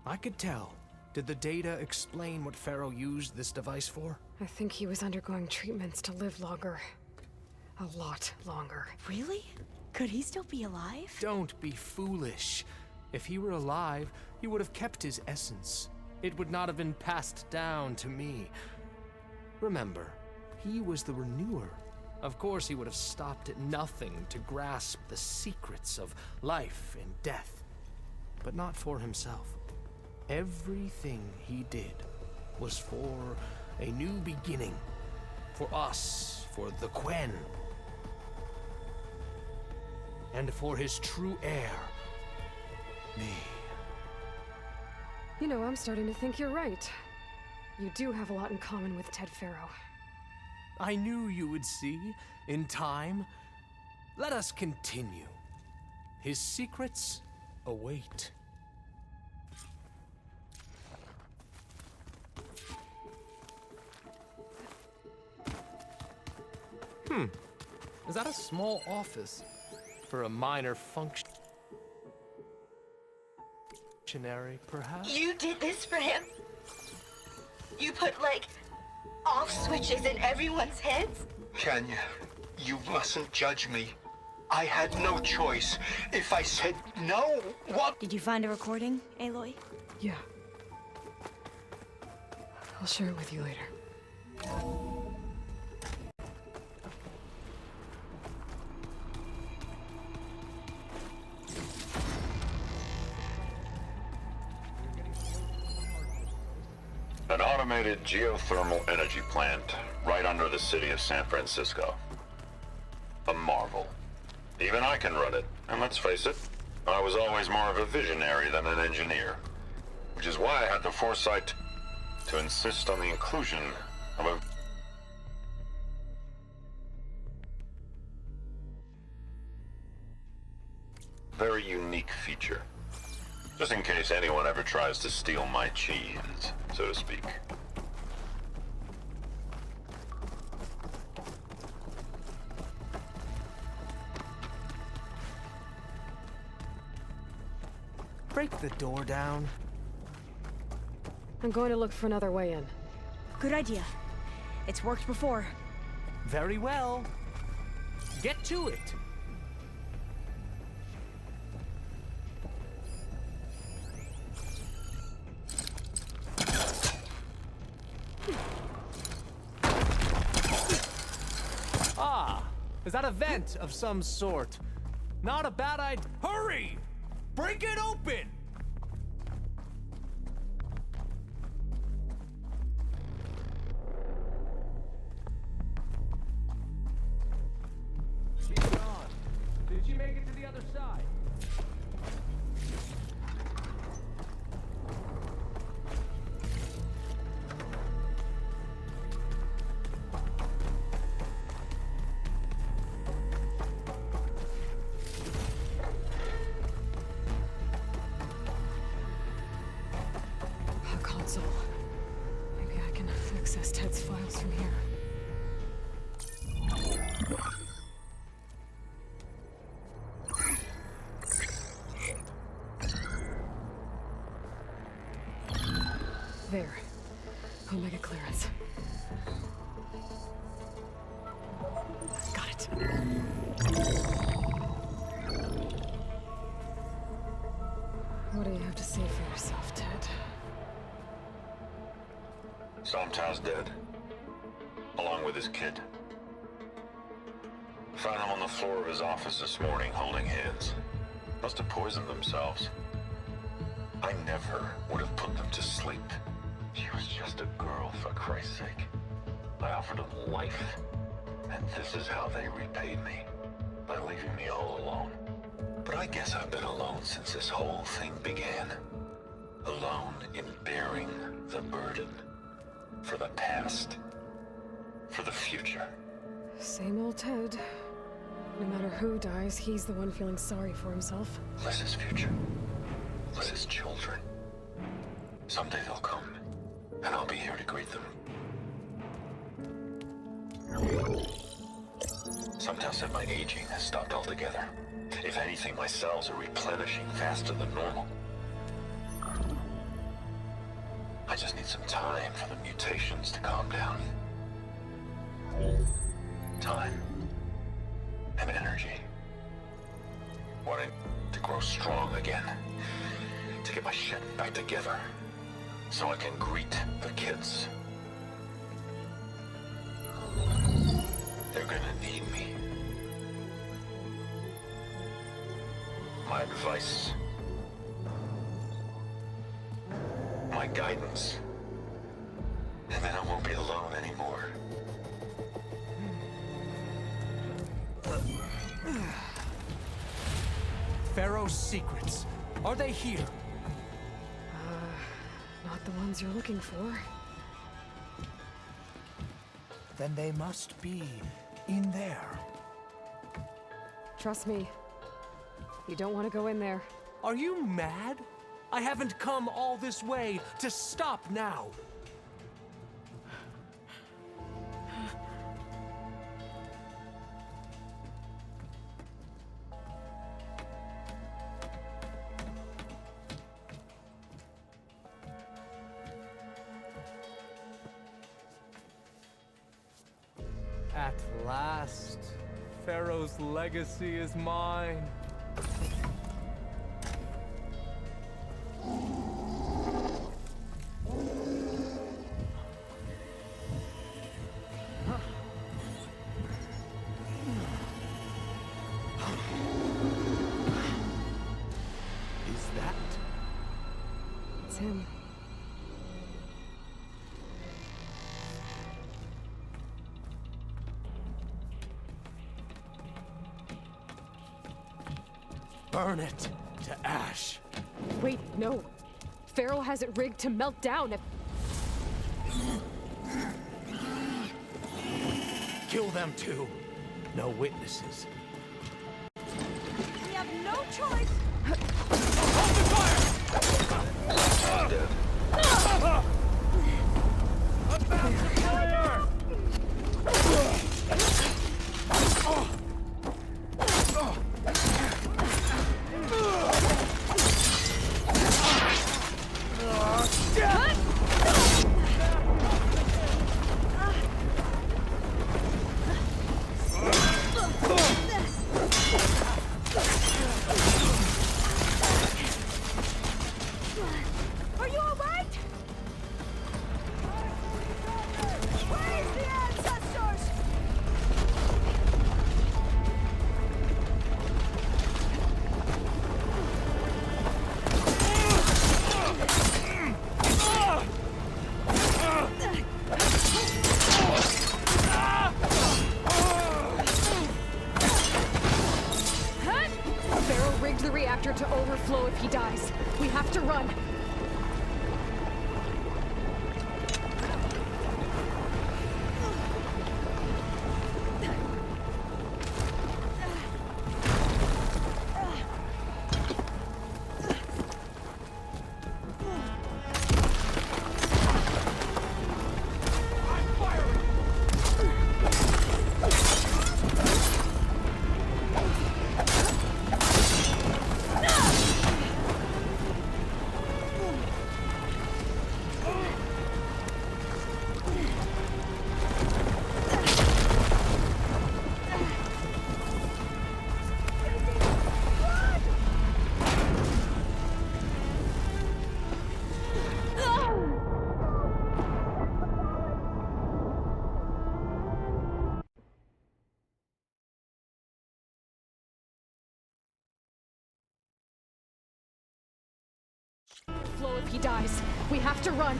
I could tell. Did the data explain what Pharaoh used this device for? I think he was undergoing treatments to live longer. A lot longer. Really? Could he still be alive? Don't be foolish. If he were alive, he would have kept his essence. It would not have been passed down to me. Remember, he was the renewer. Of course, he would have stopped at nothing to grasp the secrets of life and death, but not for himself. Everything he did was for a new beginning. For us, for the Quen. And for his true heir, me. You know, I'm starting to think you're right. You do have a lot in common with Ted Pharaoh. I knew you would see, in time. Let us continue. His secrets await. Is that a small office for a minor functionary, perhaps? You did this for him? You put, like, off switches in everyone's heads? Kenya, you mustn't judge me. I had no choice. If I said no, what? Did you find a recording, Aloy? Yeah. I'll share it with you later. An automated geothermal energy plant right under the city of San Francisco. A marvel. Even I can run it, and let's face it, I was always more of a visionary than an engineer, which is why I had the foresight to insist on the inclusion of a very unique feature. Just in case anyone ever tries to steal my cheese, so to speak. Break the door down. I'm going to look for another way in. Good idea. It's worked before. Very well. Get to it. Is that a vent of some sort? Not a bad idea. Hurry! Break it open! else from here. There. Omega clearance. Got it. What do you have to say for yourself, Ted? Somtow's dead. Along with his kid. Found him on the floor of his office this morning, holding hands. Must have poisoned themselves. I never would have put them to sleep. She was just a girl, for Christ's sake. I offered them life, and this is how they repaid me, by leaving me all alone. But I guess I've been alone since this whole thing began. Alone in bearing the burden. For the past. For the future. Same old Ted. No matter who dies, he's the one feeling sorry for himself. Liz's future. Liz's children. Someday they'll come, and I'll be here to greet them. Sometimes said my aging has stopped altogether. If anything, my cells are replenishing faster than normal. I just need some time for the mutations to calm down. Time. And energy. Wanting to grow strong again. To get my shit back together. So I can greet the kids. They're gonna need me. My advice. My guidance. And then I won't be alone anymore. Pharaoh's secrets. Are they here? Not the ones you're looking for. Then they must be in there. Trust me. You don't want to go in there. Are you mad? I haven't come all this way to stop now. At last, Pharaoh's legacy is mine. Is that? It's him. Burn it to ash. Wait, no. Pharaoh has it rigged to melt down if... Kill them too. No witnesses. We have no choice. Open fire! Dead. About to fire! Are you all right? Where is the ancestors? Pharaoh rigged the reactor to overflow if he dies. We have to run. I'm firing! Flo, if he dies, we have to run.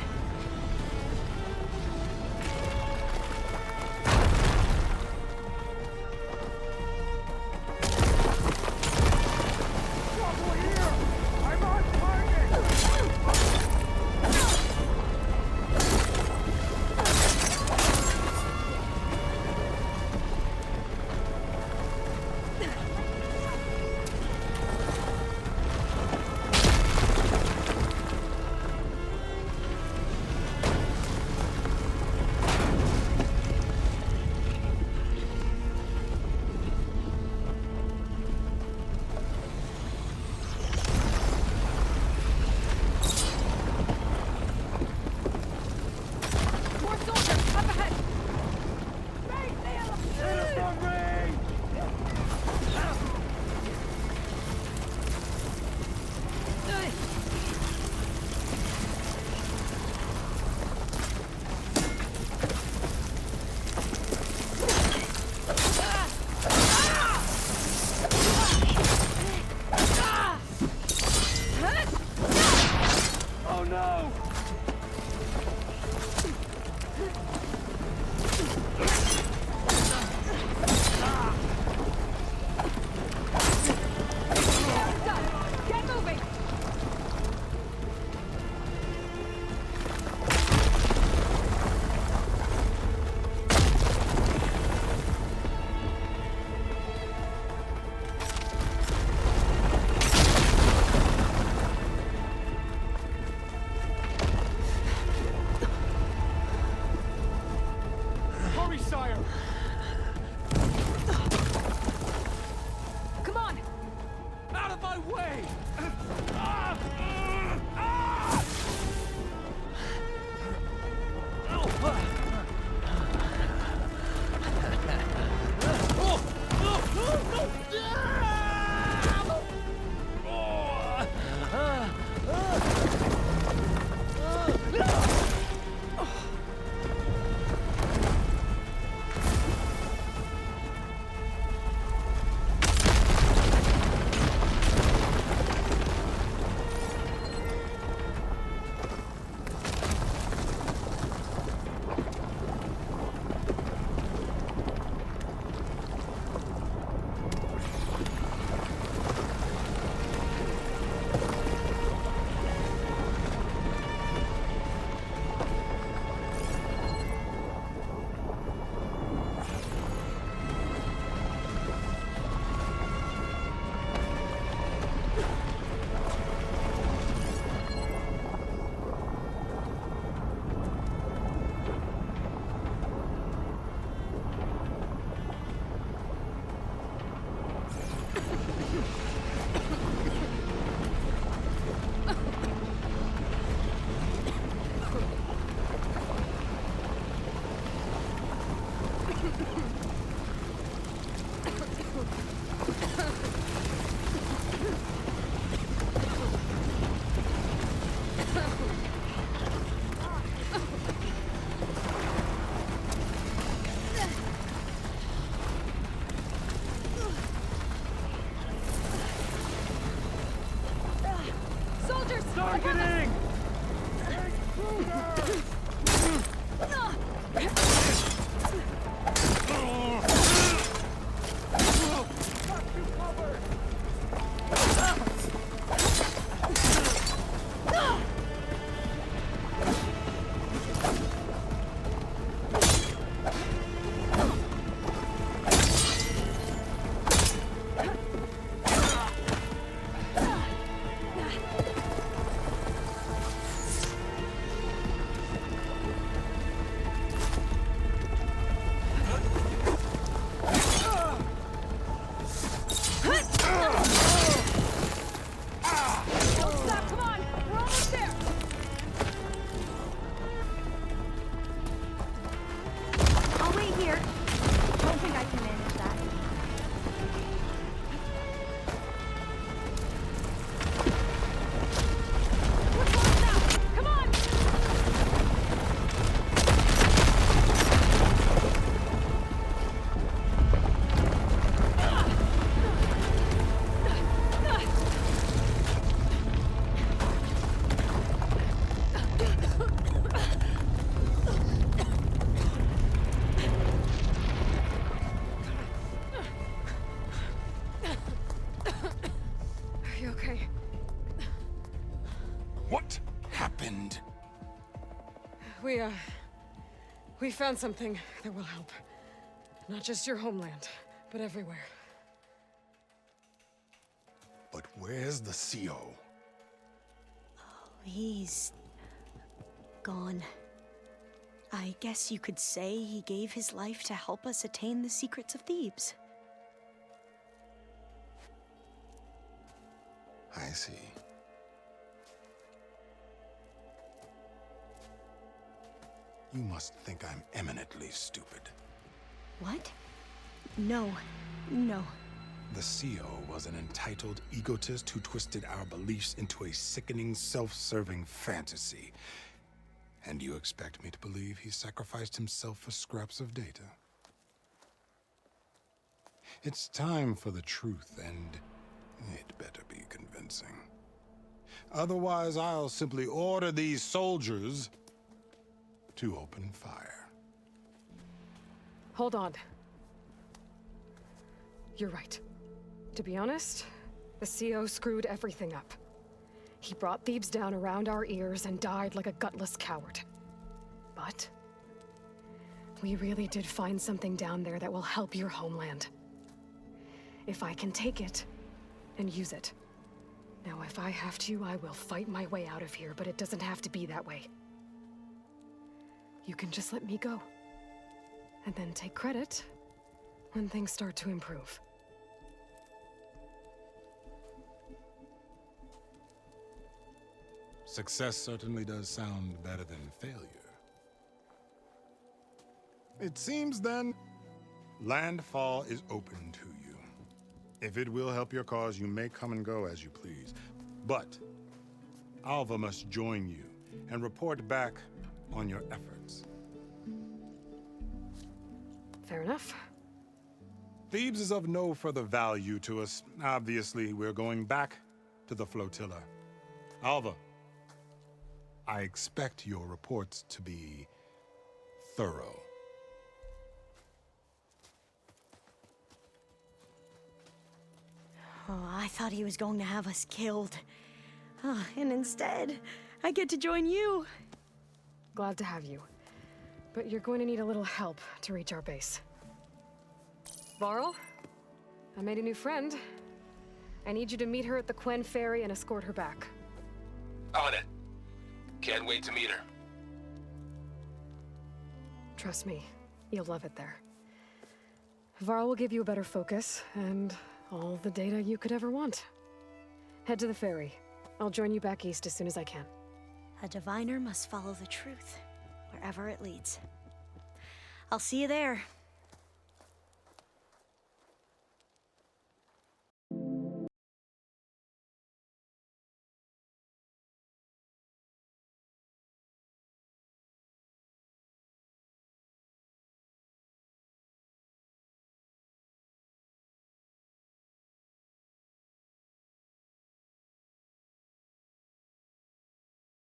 Targeting! What happened? We found something that will help. Not just your homeland, but everywhere. But where's the CO? He's gone. I guess you could say he gave his life to help us attain the secrets of Thebes. I see. You must think I'm eminently stupid. What? No. No. The CO was an entitled egotist who twisted our beliefs into a sickening, self-serving fantasy. And you expect me to believe he sacrificed himself for scraps of data? It's time for the truth, and it better be convincing. Otherwise, I'll simply order these soldiers to open fire. Hold on. You're right. To be honest, the CO screwed everything up. He brought Thebes down around our ears and died like a gutless coward. But we really did find something down there that will help your homeland. If I can take it and use it. Now, if I have to, I will fight my way out of here, but it doesn't have to be that way. You can just let me go. And then take credit when things start to improve. Success certainly does sound better than failure. It seems then, landfall is open to you. If it will help your cause, you may come and go as you please. But Alva must join you and report back on your efforts. Fair enough. Thebes is of no further value to us. Obviously, we're going back to the flotilla. Alva, I expect your reports to be thorough. Oh, I thought he was going to have us killed. Oh, and instead, I get to join you. Glad to have you. But you're going to need a little help to reach our base. Varl, I made a new friend. I need you to meet her at the Quen Ferry and escort her back. On it. Can't wait to meet her. Trust me, you'll love it there. Varl will give you a better focus, and all the data you could ever want. Head to the ferry. I'll join you back east as soon as I can. A diviner must follow the truth, wherever it leads. I'll see you there.